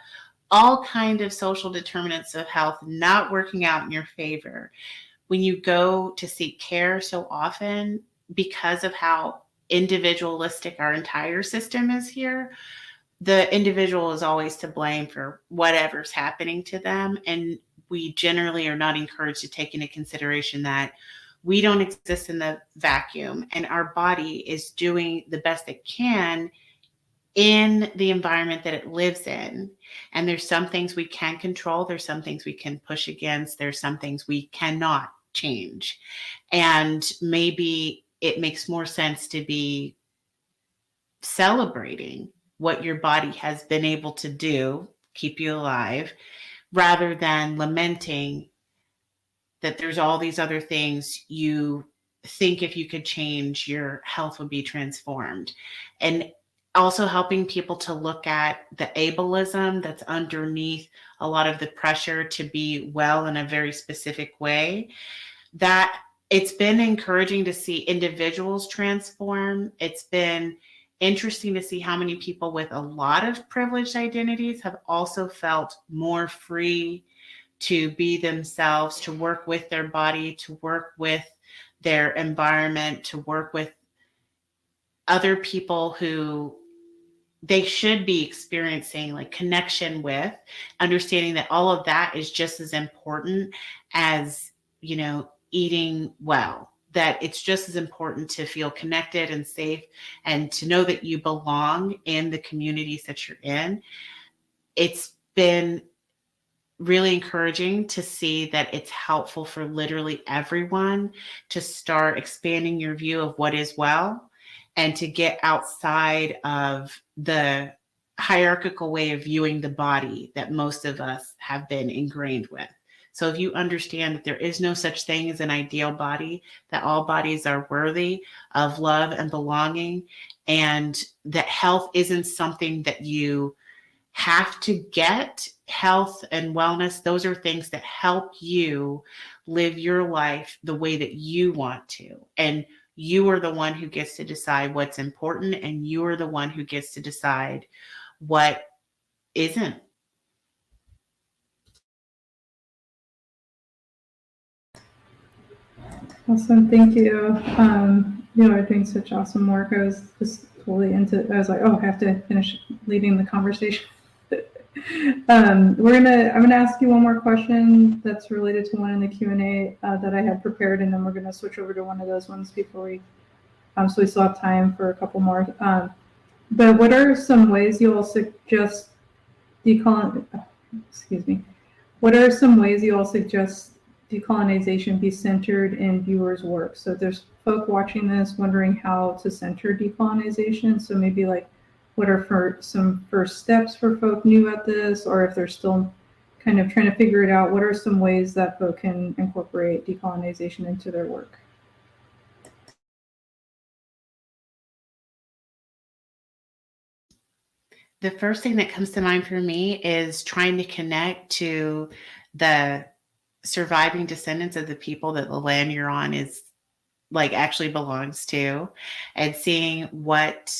all kind of social determinants of health not working out in your favor. When you go to seek care so often, because of how individualistic our entire system is here, the individual is always to blame for whatever's happening to them. And we generally are not encouraged to take into consideration that we don't exist in the vacuum and our body is doing the best it can in the environment that it lives in. And there's some things we can control. There's some things we can push against. There's some things we cannot change. And maybe it makes more sense to be celebrating what your body has been able to do, keep you alive, rather than lamenting that there's all these other things you think if you could change, your health would be transformed. And also helping people to look at the ableism that's underneath a lot of the pressure to be well in a very specific way. That it's been encouraging to see individuals transform. It's been interesting to see how many people with a lot of privileged identities have also felt more free to be themselves, to work with their body, to work with their environment, to work with other people who they should be experiencing like connection with, understanding that all of that is just as important as, you know, eating well, that it's just as important to feel connected and safe and to know that you belong in the communities that you're in. It's been really encouraging to see that it's helpful for literally everyone to start expanding your view of what is well and to get outside of the hierarchical way of viewing the body that most of us have been ingrained with. So if you understand that there is no such thing as an ideal body, that all bodies are worthy of love and belonging, and that health isn't something that you have to get, health and wellness, those are things that help you live your life the way that you want to. And you are the one who gets to decide what's important, and you are the one who gets to decide what isn't.
Awesome, thank you. You are doing such awesome work. I was just totally into. I was like, oh, I have to finish leading the conversation. I'm gonna ask you one more question that's related to one in the Q&A that I had prepared, and then we're gonna switch over to one of those ones before we. So we still have time for a couple more. But what are some ways you all suggest What are some ways you all suggest decolonization be centered in viewers' work? So there's folk watching this wondering how to center decolonization. So maybe like, what are some first steps for folk new at this, or if they're still kind of trying to figure it out, what are some ways that folk can incorporate decolonization into their work?
The first thing that comes to mind for me is trying to connect to the surviving descendants of the people that the land you're on is like actually belongs to, and seeing what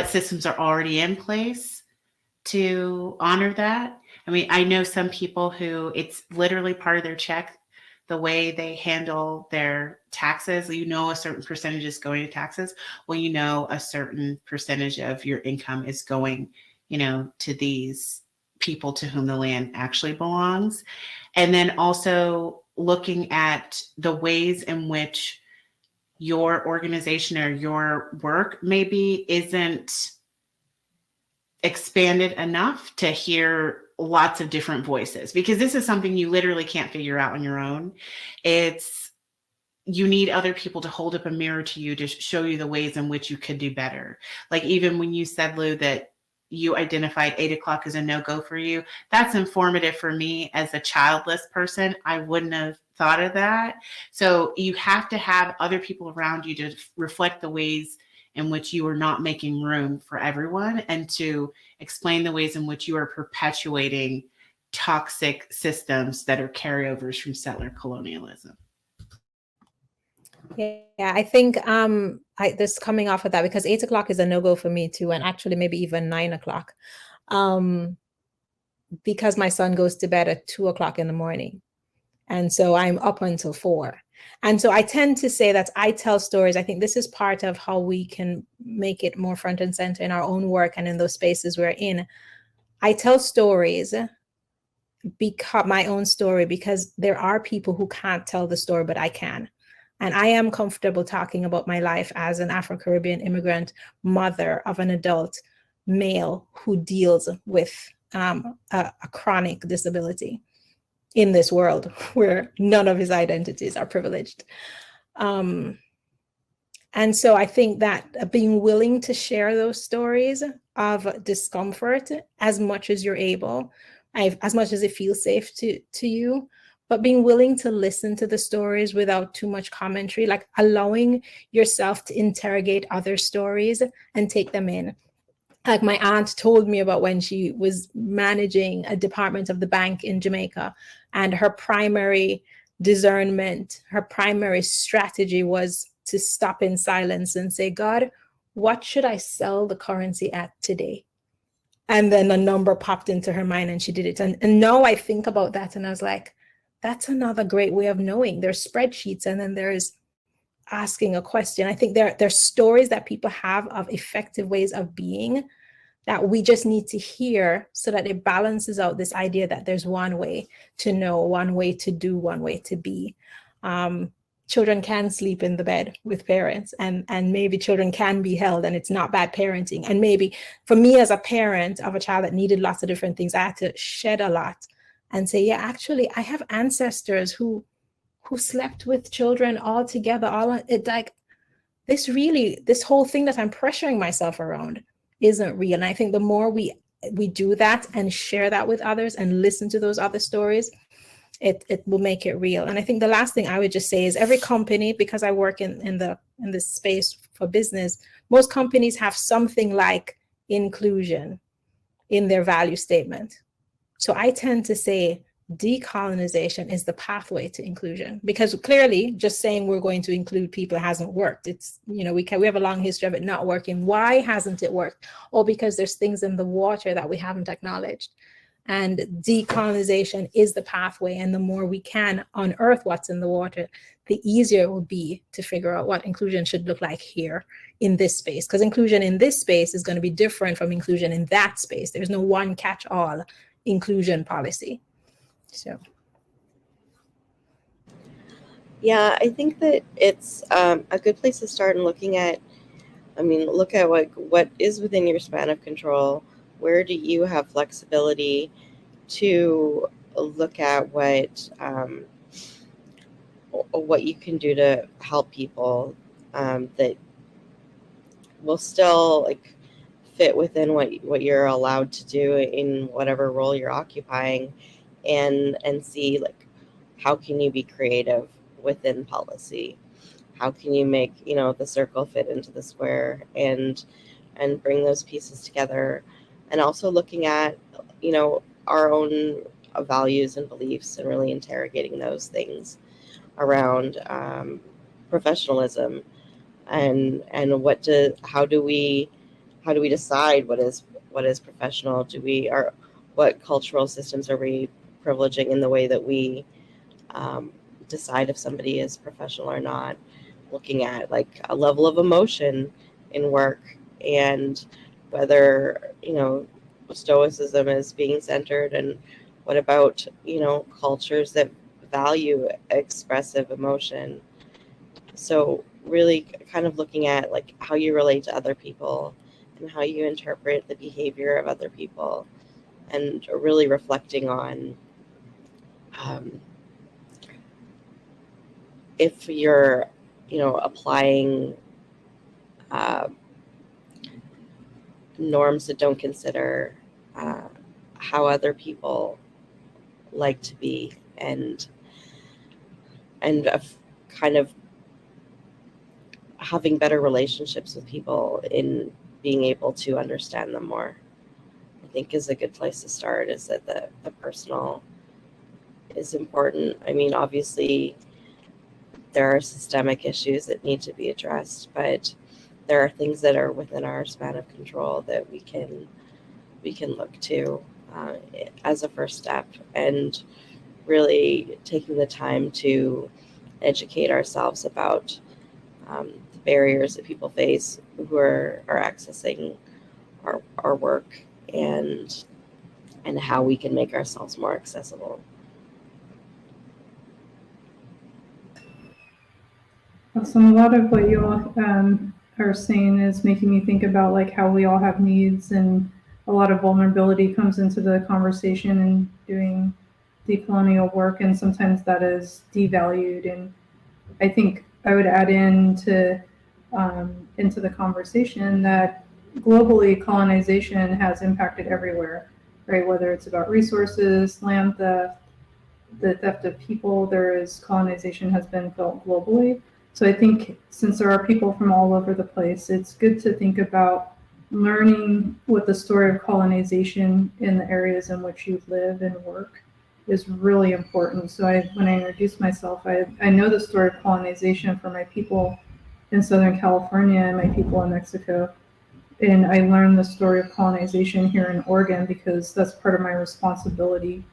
systems are already in place to honor that. I mean, I know some people who it's literally part of their check, the way they handle their taxes. You know, a certain percentage is going to taxes. Well, you know, a certain percentage of your income is going, you know, to these people to whom the land actually belongs. And then also looking at the ways in which your organization or your work maybe isn't expanded enough to hear lots of different voices, because this is something you literally can't figure out on your own. You need other people to hold up a mirror to you to show you the ways in which you could do better. Like even when you said, Lou, that you identified 8 o'clock as a no-go for you, that's informative for me as a childless person. I wouldn't have thought of that. So you have to have other people around you to reflect the ways in which you are not making room for everyone, and to explain the ways in which you are perpetuating toxic systems that are carryovers from settler colonialism.
Yeah, I think this coming off of that, because 8 o'clock is a no-go for me too, and actually maybe even 9 o'clock, because my son goes to bed at 2 o'clock in the morning. And so I'm up until 4. And so I tend to say that I tell stories. I think this is part of how we can make it more front and center in our own work and in those spaces we're in. I tell stories, my own story, because there are people who can't tell the story, but I can. And I am comfortable talking about my life as an Afro-Caribbean immigrant mother of an adult male who deals with a chronic disability in this world where none of his identities are privileged. And so I think that being willing to share those stories of discomfort as much as you're able, as much as it feels safe to you, but being willing to listen to the stories without too much commentary, like allowing yourself to interrogate other stories and take them in. Like my aunt told me about when she was managing a department of the bank in Jamaica, and her primary discernment, her primary strategy was to stop in silence and say, God, what should I sell the currency at today? And then a number popped into her mind and she did it. And now I think about that and I was like, that's another great way of knowing. There's spreadsheets and then there's asking a question. I think there's stories that people have of effective ways of being that we just need to hear so that it balances out this idea that there's one way to know, one way to do, one way to be. Children can sleep in the bed with parents, and maybe children can be held and it's not bad parenting. And maybe for me as a parent of a child that needed lots of different things, I had to shed a lot and say, yeah, actually, I have ancestors who slept with children all together. This whole thing that I'm pressuring myself around isn't real. And I think the more we do that and share that with others and listen to those other stories, it will make it real. And I think the last thing I would just say is every company, because I work in this space for business, most companies have something like inclusion in their value statement. So I tend to say decolonization is the pathway to inclusion, because clearly just saying we're going to include people hasn't worked. It's, we have a long history of it not working. Why hasn't it worked? Or because there's things in the water that we haven't acknowledged. And decolonization is the pathway. And the more we can unearth what's in the water, the easier it will be to figure out what inclusion should look like here in this space. Because inclusion in this space is going to be different from inclusion in that space. There's no one catch-all inclusion policy. So.
Yeah, I think that it's a good place to start in looking at, look at what is within your span of control. Where do you have flexibility to look at what you can do to help people that will still fit within what you're allowed to do in whatever role you're occupying, and see how can you be creative within policy? How can you make the circle fit into the square and bring those pieces together? And also looking at, our own values and beliefs and really interrogating those things around professionalism and how do we decide what is professional? What cultural systems are we privileging in the way that we decide if somebody is professional or not? Looking at a level of emotion in work, and whether stoicism is being centered, and what about cultures that value expressive emotion. So really kind of looking at how you relate to other people and how you interpret the behavior of other people, and really reflecting on if you're applying norms that don't consider how other people like to be, and kind of having better relationships with people in being able to understand them more, I think is a good place to start. Is that the personal is important. Obviously there are systemic issues that need to be addressed, but there are things that are within our span of control that we can look to as a first step, and really taking the time to educate ourselves about the barriers that people face who are accessing our work, and how we can make ourselves more accessible.
Awesome. A lot of what you all are saying is making me think about how we all have needs, and a lot of vulnerability comes into the conversation and doing decolonial work, and sometimes that is devalued. And I think I would add into the conversation that globally colonization has impacted everywhere, right? Whether it's about resources, land theft, the theft of people, there is colonization has been felt globally. So I think since there are people from all over the place, it's good to think about learning what the story of colonization in the areas in which you live and work is really important. So when I introduce myself, I know the story of colonization for my people in Southern California and my people in Mexico. And I learned the story of colonization here in Oregon because that's part of my responsibility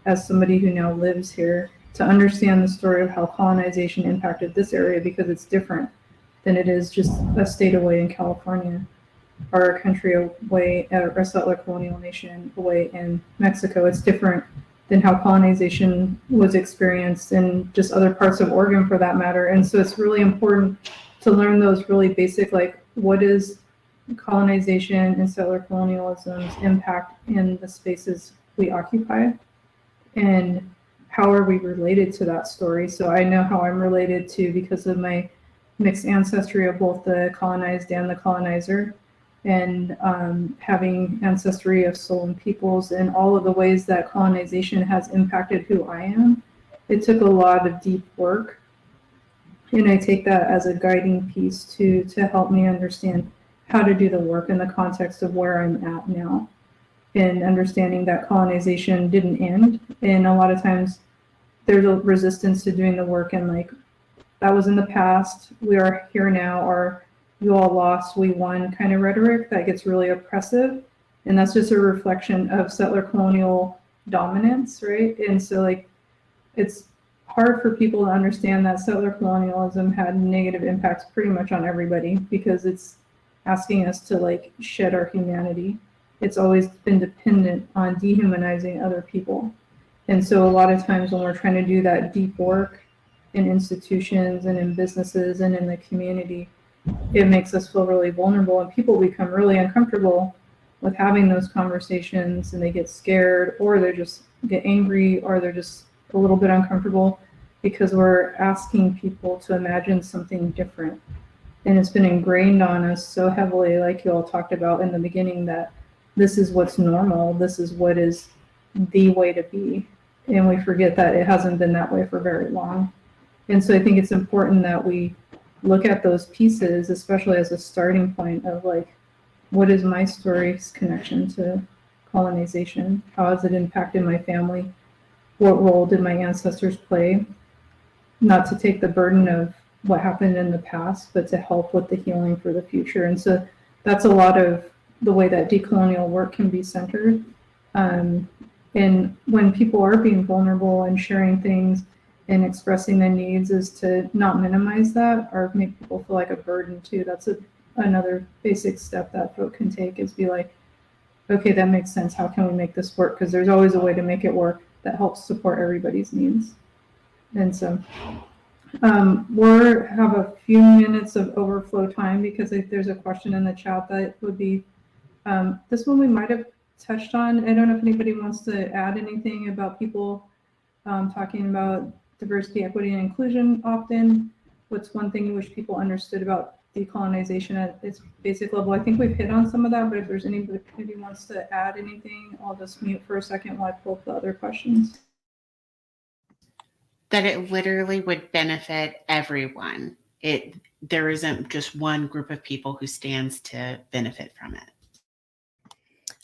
as somebody who now lives here to understand the story of how colonization impacted this area, because it's different than it is just a state away in California or a country away, a settler colonial nation away in Mexico. It's different than how colonization was experienced in just other parts of Oregon for that matter. And so it's really important to learn those really basic, like what is colonization and settler colonialism's impact in the spaces we occupy, and how are we related to that story. So I know how I'm related to because of my mixed ancestry of both the colonized and the colonizer, and having ancestry of stolen peoples and all of the ways that colonization has impacted who I am. It took a lot of deep work, and I take that as a guiding piece to help me understand how to do the work in the context of where I'm at now, and understanding that colonization didn't end. And a lot of times there's a resistance to doing the work, and like, that was in the past, we are here now, or you all lost, we won kind of rhetoric that gets really oppressive. And that's just a reflection of settler colonial dominance, right? And so like, it's hard for people to understand that settler colonialism had negative impacts pretty much on everybody, because it's asking us to like shed our humanity. It's always been dependent on dehumanizing other people. And so a lot of times when we're trying to do that deep work in institutions and in businesses and in the community, it makes us feel really vulnerable, and people become really uncomfortable with having those conversations, and they get scared, or they just get angry, or they're just a little bit uncomfortable because we're asking people to imagine something different. And it's been ingrained on us so heavily, like you all talked about in the beginning, that this is what's normal, this is what is the way to be. And we forget that it hasn't been that way for very long. And so I think it's important that we look at those pieces, especially as a starting point of like, what is my story's connection to colonization? How has it impacted my family? What role did my ancestors play? Not to take the burden of what happened in the past, but to help with the healing for the future. And so that's a lot of the way that decolonial work can be centered. And when people are being vulnerable and sharing things and expressing their needs, is to not minimize that or make people feel like a burden too. That's another basic step that folk can take, is be like, okay, that makes sense. How can we make this work? Because there's always a way to make it work that helps support everybody's needs. And so we have a few minutes of overflow time, because there's a question in the chat that would be, this one we might have touched on. I don't know if anybody wants to add anything about people talking about diversity, equity, and inclusion often. What's one thing you wish people understood about decolonization at its basic level? I think we've hit on some of that, but if there's anybody who wants to add anything, I'll just mute for a second while I pull up the other questions.
That it literally would benefit everyone. There isn't just one group of people who stands to benefit from it.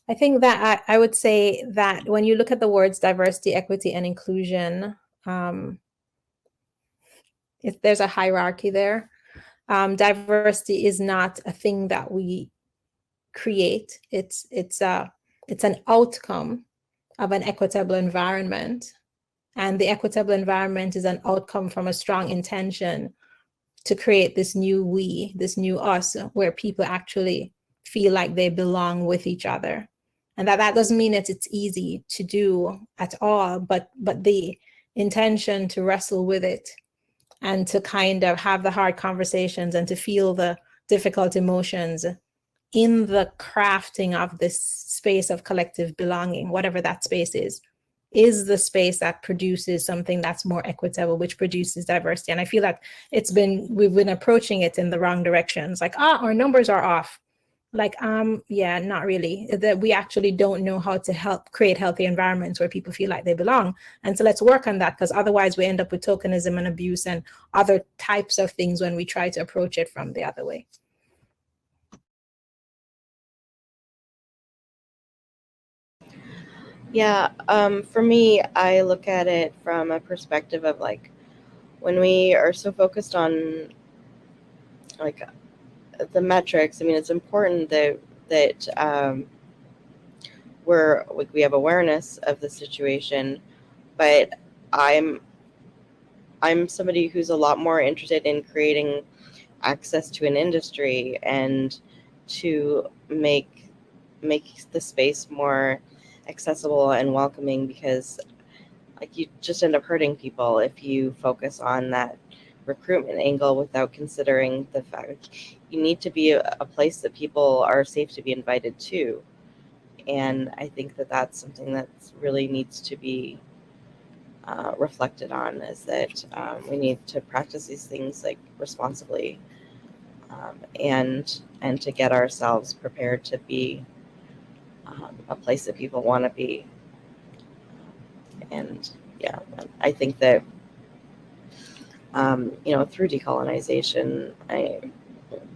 I think that I would say that when you look at the words diversity, equity, and inclusion, there's a hierarchy there. Diversity is not a thing that we create. It's an outcome of an equitable environment. And the equitable environment is an outcome from a strong intention to create this new we, this new us, where people actually feel like they belong with each other. And that doesn't mean that it's easy to do at all, but the intention to wrestle with it and to kind of have the hard conversations and to feel the difficult emotions in the crafting of this space of collective belonging, whatever that space is the space that produces something that's more equitable, which produces diversity. And I feel that we've been approaching it in the wrong directions. Like, our numbers are off. Yeah, not really. That we actually don't know how to help create healthy environments where people feel like they belong. And so let's work on that, because otherwise we end up with tokenism and abuse and other types of things when we try to approach it from the other way.
Yeah, for me, I look at it from a perspective of like when we are so focused on like the metrics. I mean, it's important that we have awareness of the situation, but I'm I'm somebody who's a lot more interested in creating access to an industry and to make the space more accessible and welcoming, because like you just end up hurting people if you focus on that recruitment angle without considering the fact you need to be a place that people are safe to be invited to. And I think that that's something that really needs to be reflected on, is that we need to practice these things like responsibly, and to get ourselves prepared to be a place that people want to be. And yeah, I think that through decolonization,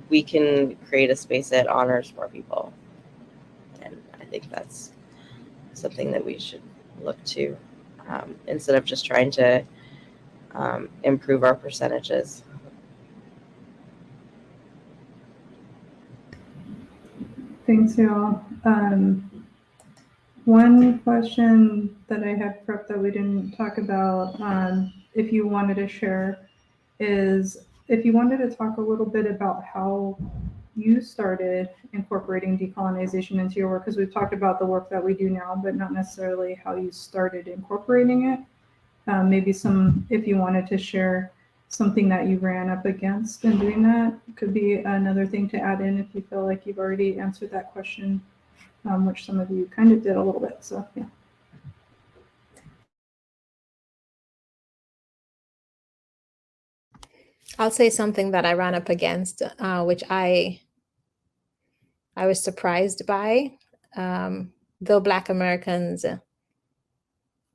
we can create a space that honors more people, and I think that's something that we should look to, instead of just trying to improve our percentages.
Thanks, y'all. One question that I had prepped that we didn't talk about, if you wanted to share, is if you wanted to talk a little bit about how you started incorporating decolonization into your work, because we've talked about the work that we do now, but not necessarily how you started incorporating it. Maybe if you wanted to share something that you ran up against in doing that, could be another thing to add in if you feel like you've already answered that question, which some of you kind of did a little bit. So yeah.
I'll say something that I ran up against, which I was surprised by, though Black Americans,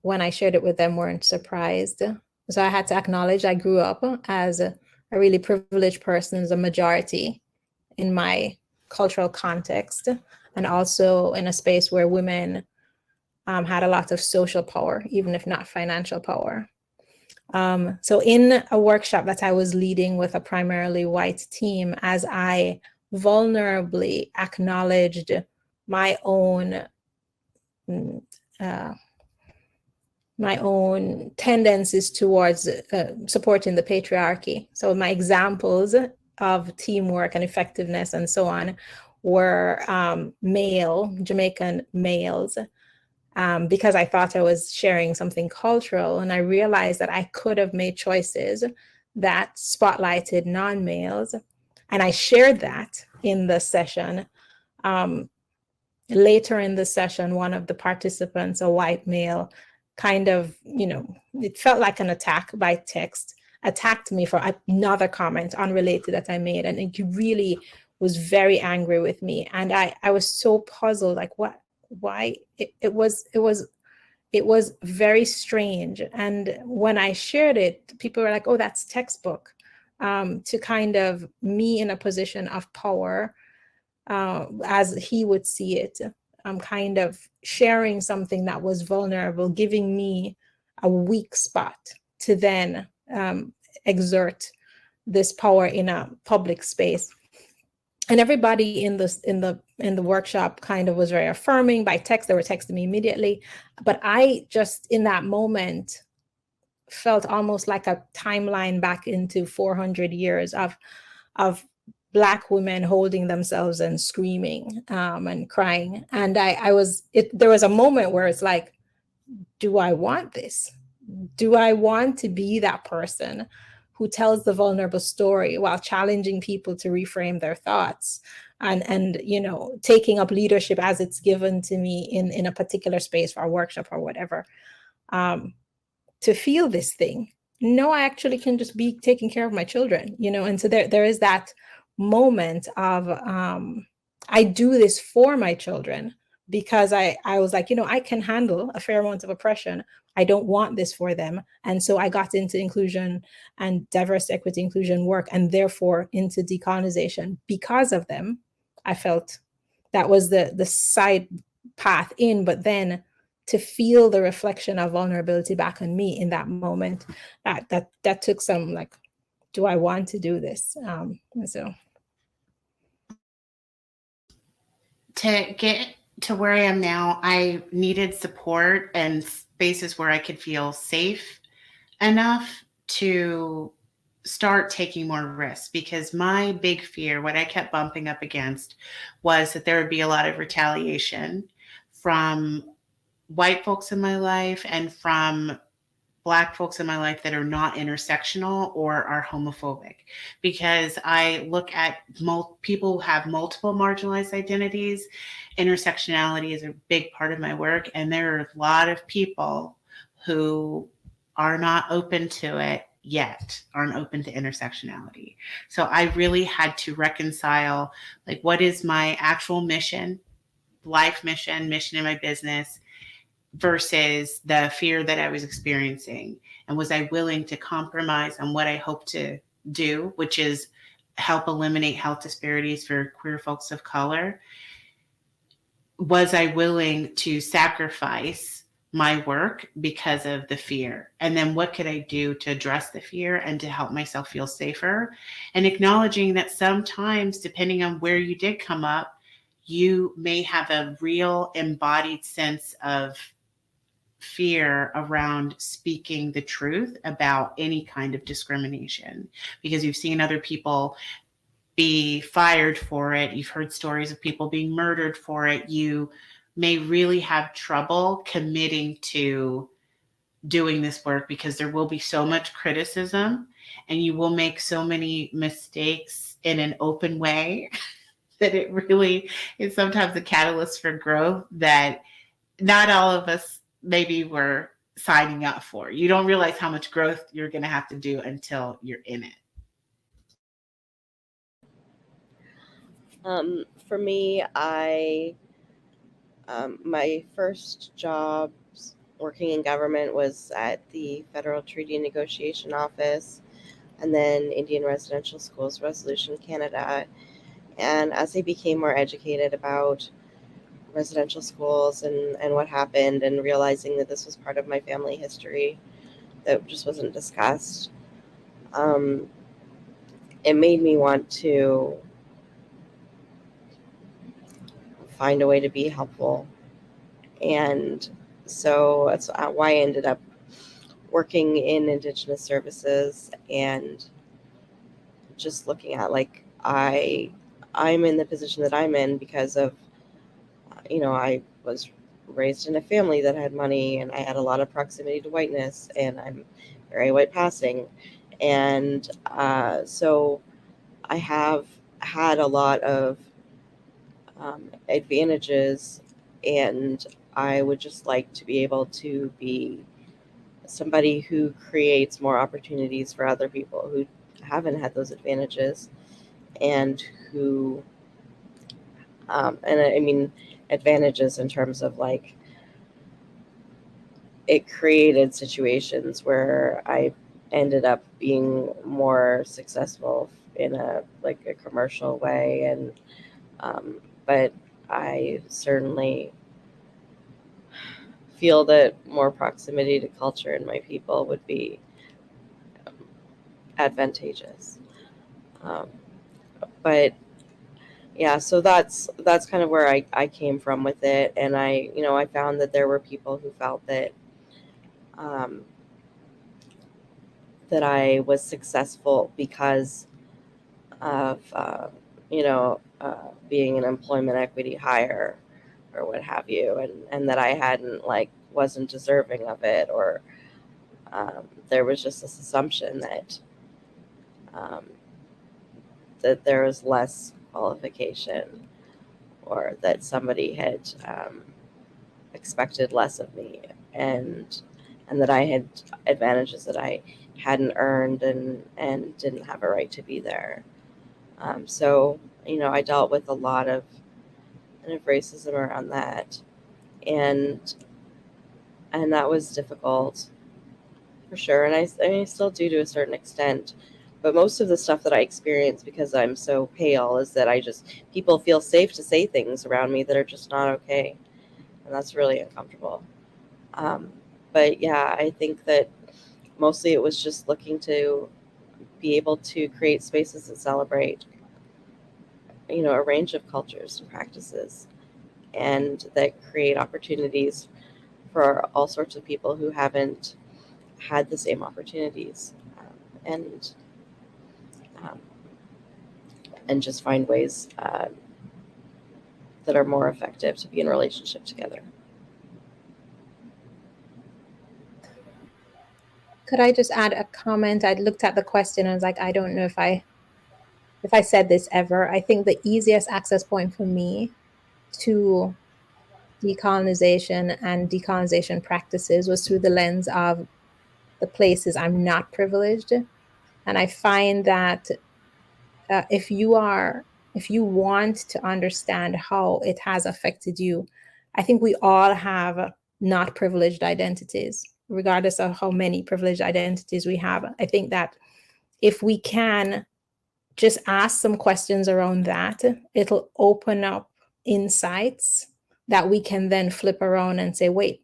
when I shared it with them, weren't surprised. So I had to acknowledge I grew up as a really privileged person, as a majority in my cultural context, and also in a space where women had a lot of social power, even if not financial power. So in a workshop that I was leading with a primarily white team, as I vulnerably acknowledged my own tendencies towards supporting the patriarchy. So my examples of teamwork and effectiveness and so on were Jamaican males, because I thought I was sharing something cultural, and I realized that I could have made choices that spotlighted non-males, and I shared that in the session. Later in the session, one of the participants, a white male, kind of, it felt like an attack by text, attacked me for another comment unrelated that I made, and he really was very angry with me, and I was so puzzled, like why it was very strange. And when I shared it, people were like, oh, that's textbook, to kind of me in a position of power, as he would see it. I'm kind of sharing something that was vulnerable, giving me a weak spot to then exert this power in a public space. And everybody in the workshop kind of was very affirming by text. They were texting me immediately. But I just, in that moment, felt almost like a timeline back into 400 years of Black women holding themselves and screaming and crying. And there was a moment where it's like, do I want this? Do I want to be that person who tells the vulnerable story while challenging people to reframe their thoughts and taking up leadership as it's given to me in a particular space for a workshop or whatever, to feel this thing? No, I actually can just be taking care of my children, and so there is that moment of I do this for my children because I was like, I can handle a fair amount of oppression. I don't want this for them. And so I got into inclusion and diversity, equity, inclusion work, and therefore into decolonization because of them. I felt that was the side path in, but then to feel the reflection of vulnerability back on me in that moment, that took some like, do I want to do this? So
To get to where I am now, I needed support and spaces where I could feel safe enough to start taking more risks, because my big fear, what I kept bumping up against, was that there would be a lot of retaliation from white folks in my life and from Black folks in my life that are not intersectional or are homophobic, because I look at people who have multiple marginalized identities. Intersectionality is a big part of my work, and there are a lot of people who are not open to it yet, aren't open to intersectionality. So I really had to reconcile, like, what is my actual mission, life mission in my business, versus the fear that I was experiencing. And was I willing to compromise on what I hope to do, which is help eliminate health disparities for queer folks of color? Was I willing to sacrifice my work because of the fear? And then what could I do to address the fear and to help myself feel safer? And acknowledging that sometimes, depending on where you did come up, you may have a real embodied sense of fear around speaking the truth about any kind of discrimination, because you've seen other people be fired for it. You've heard stories of people being murdered for it. You may really have trouble committing to doing this work because there will be so much criticism and you will make so many mistakes in an open way that it really is sometimes a catalyst for growth that not all of us maybe were signing up for. You don't realize how much growth you're going to have to do until you're in it.
For me, my first job working in government was at the Federal Treaty Negotiation Office, and then Indian Residential Schools Resolution Canada. And as I became more educated about residential schools and what happened, and realizing that this was part of my family history that just wasn't discussed, it made me want to find a way to be helpful. And so that's why I ended up working in Indigenous services and just looking at, like, I'm in the position that I'm in because of, I was raised in a family that had money, and I had a lot of proximity to whiteness, and I'm very white passing. And so I have had a lot of advantages, and I would just like to be able to be somebody who creates more opportunities for other people who haven't had those advantages, and who, and I mean, advantages in terms of, like, it created situations where I ended up being more successful in a commercial way. And but I certainly feel that more proximity to culture and my people would be advantageous. But yeah, so that's kind of where I came from with it. And I found that there were people who felt that that I was successful because of being an employment equity hire or what have you, and that I hadn't, wasn't deserving of it, or there was just this assumption that that there was less qualification, or that somebody had expected less of me, and that I had advantages that I hadn't earned, and didn't have a right to be there. So I dealt with a lot of kind of racism around that, and that was difficult for sure. And I still do to a certain extent, but most of the stuff that I experience because I'm so pale is that people feel safe to say things around me that are just not okay, and that's really uncomfortable. But yeah, I think that mostly it was just looking to be able to create spaces that celebrate, a range of cultures and practices, and that create opportunities for all sorts of people who haven't had the same opportunities, and um, and just find ways that are more effective to be in relationship together.
Could I just add a comment? I looked at the question and I was like, I don't know if I said this ever. I think the easiest access point for me to decolonization and decolonization practices was through the lens of the places I'm not privileged. And I find that if you want to understand how it has affected you, I think we all have not privileged identities, regardless of how many privileged identities we have. I think that if we can just ask some questions around that, it'll open up insights that we can then flip around and say, wait,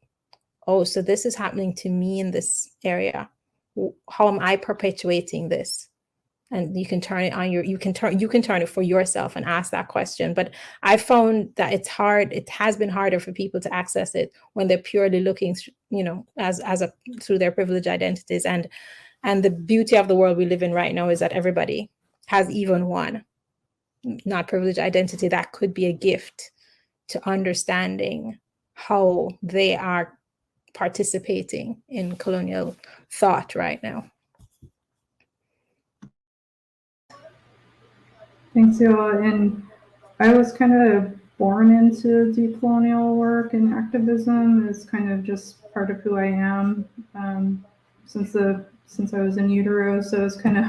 oh, so this is happening to me in this area. How am I perpetuating this? And you can turn it on you can turn it for yourself and ask that question. But I found that it has been harder for people to access it when they're purely looking, through their privileged identities. And the beauty of the world we live in right now is that everybody has even one not privileged identity that could be a gift to understanding how they are participating in colonial thought right now.
Thanks, Yoa. And I was kind of born into decolonial work and activism. It's kind of just part of who I am since I was in utero. So it's kind of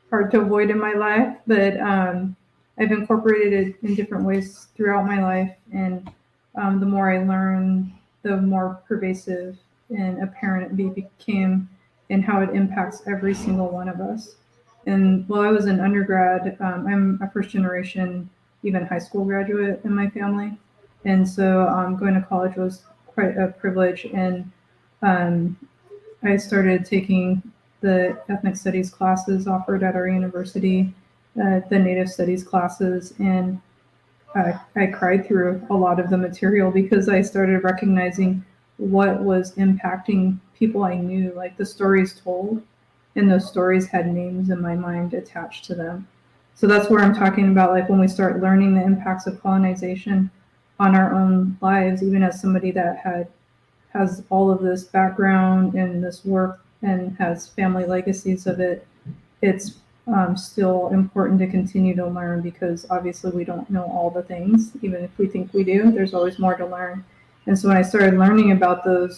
hard to avoid in my life. But I've incorporated it in different ways throughout my life. And the more I learn, the more pervasive and apparent it became and how it impacts every single one of us. And while I was an undergrad, I'm a first generation, even high school graduate in my family. And so going to college was quite a privilege. And I started taking the ethnic studies classes offered at our university, the Native studies classes. And I cried through a lot of the material because I started recognizing what was impacting people I knew, like the stories told. And those stories had names in my mind attached to them. So that's where I'm talking about, like when we start learning the impacts of colonization on our own lives, even as somebody that has all of this background and this work and has family legacies of it, it's still important to continue to learn because obviously we don't know all the things. Even if we think we do, there's always more to learn. And so when I started learning about the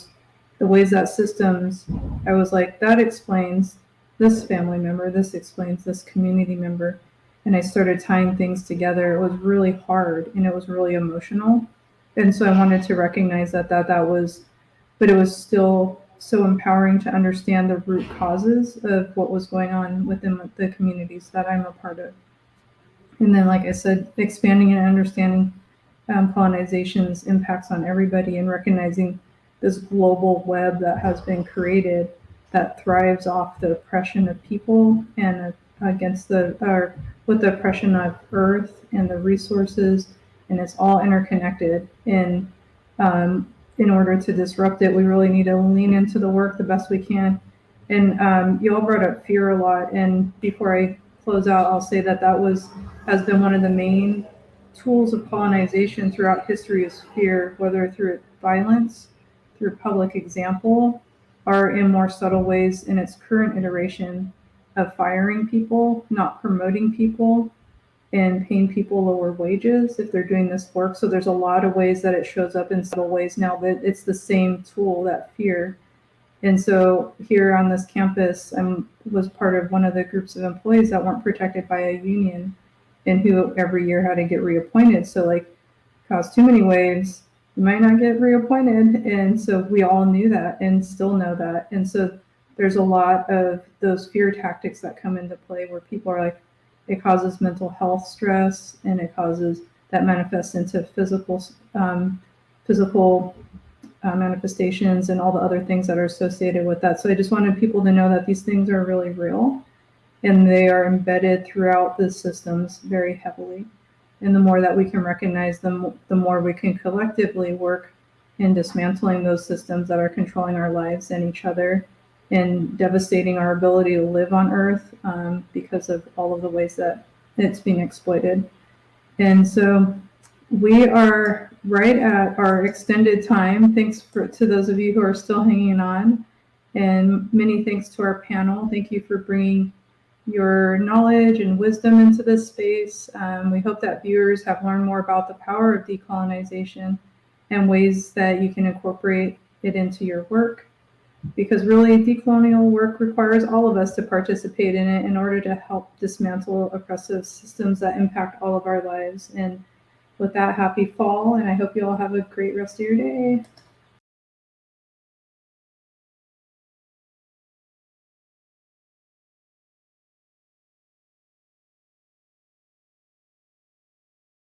ways that systems, I was like, that explains this family member, this explains this community member. And I started tying things together. It was really hard and it was really emotional. And so I wanted to recognize that was, but it was still so empowering to understand the root causes of what was going on within the communities that I'm a part of. And then, like I said, expanding and understanding colonization's impacts on everybody and recognizing this global web that has been created that thrives off the oppression of people and with the oppression of earth and the resources, and it's all interconnected. And in order to disrupt it, we really need to lean into the work the best we can. And you all brought up fear a lot. And before I close out, I'll say that has been one of the main tools of colonization throughout history is fear, whether through violence, through public example, or in more subtle ways in its current iteration of firing people, not promoting people, and paying people lower wages if they're doing this work. So there's a lot of ways that it shows up in subtle ways now, but it's the same tool, that fear. And so here on this campus, I was part of one of the groups of employees that weren't protected by a union and who every year had to get reappointed. So like cause too many waves, you might not get reappointed. And so we all knew that and still know that. And so there's a lot of those fear tactics that come into play where people are like, it causes mental health stress, and it causes that manifests into physical manifestations and all the other things that are associated with that. So I just wanted people to know that these things are really real, and they are embedded throughout the systems very heavily. And the more that we can recognize them, the more we can collectively work in dismantling those systems that are controlling our lives and each other, and devastating our ability to live on Earth because of all of the ways that it's being exploited. And so we are right at our extended time. Thanks to those of you who are still hanging on, and many thanks to our panel. Thank you for bringing your knowledge and wisdom into this space. We hope that viewers have learned more about the power of decolonization and ways that you can incorporate it into your work. Because really, decolonial work requires all of us to participate in it in order to help dismantle oppressive systems that impact all of our lives. And with that, happy fall, and I hope you all have a great rest of your day.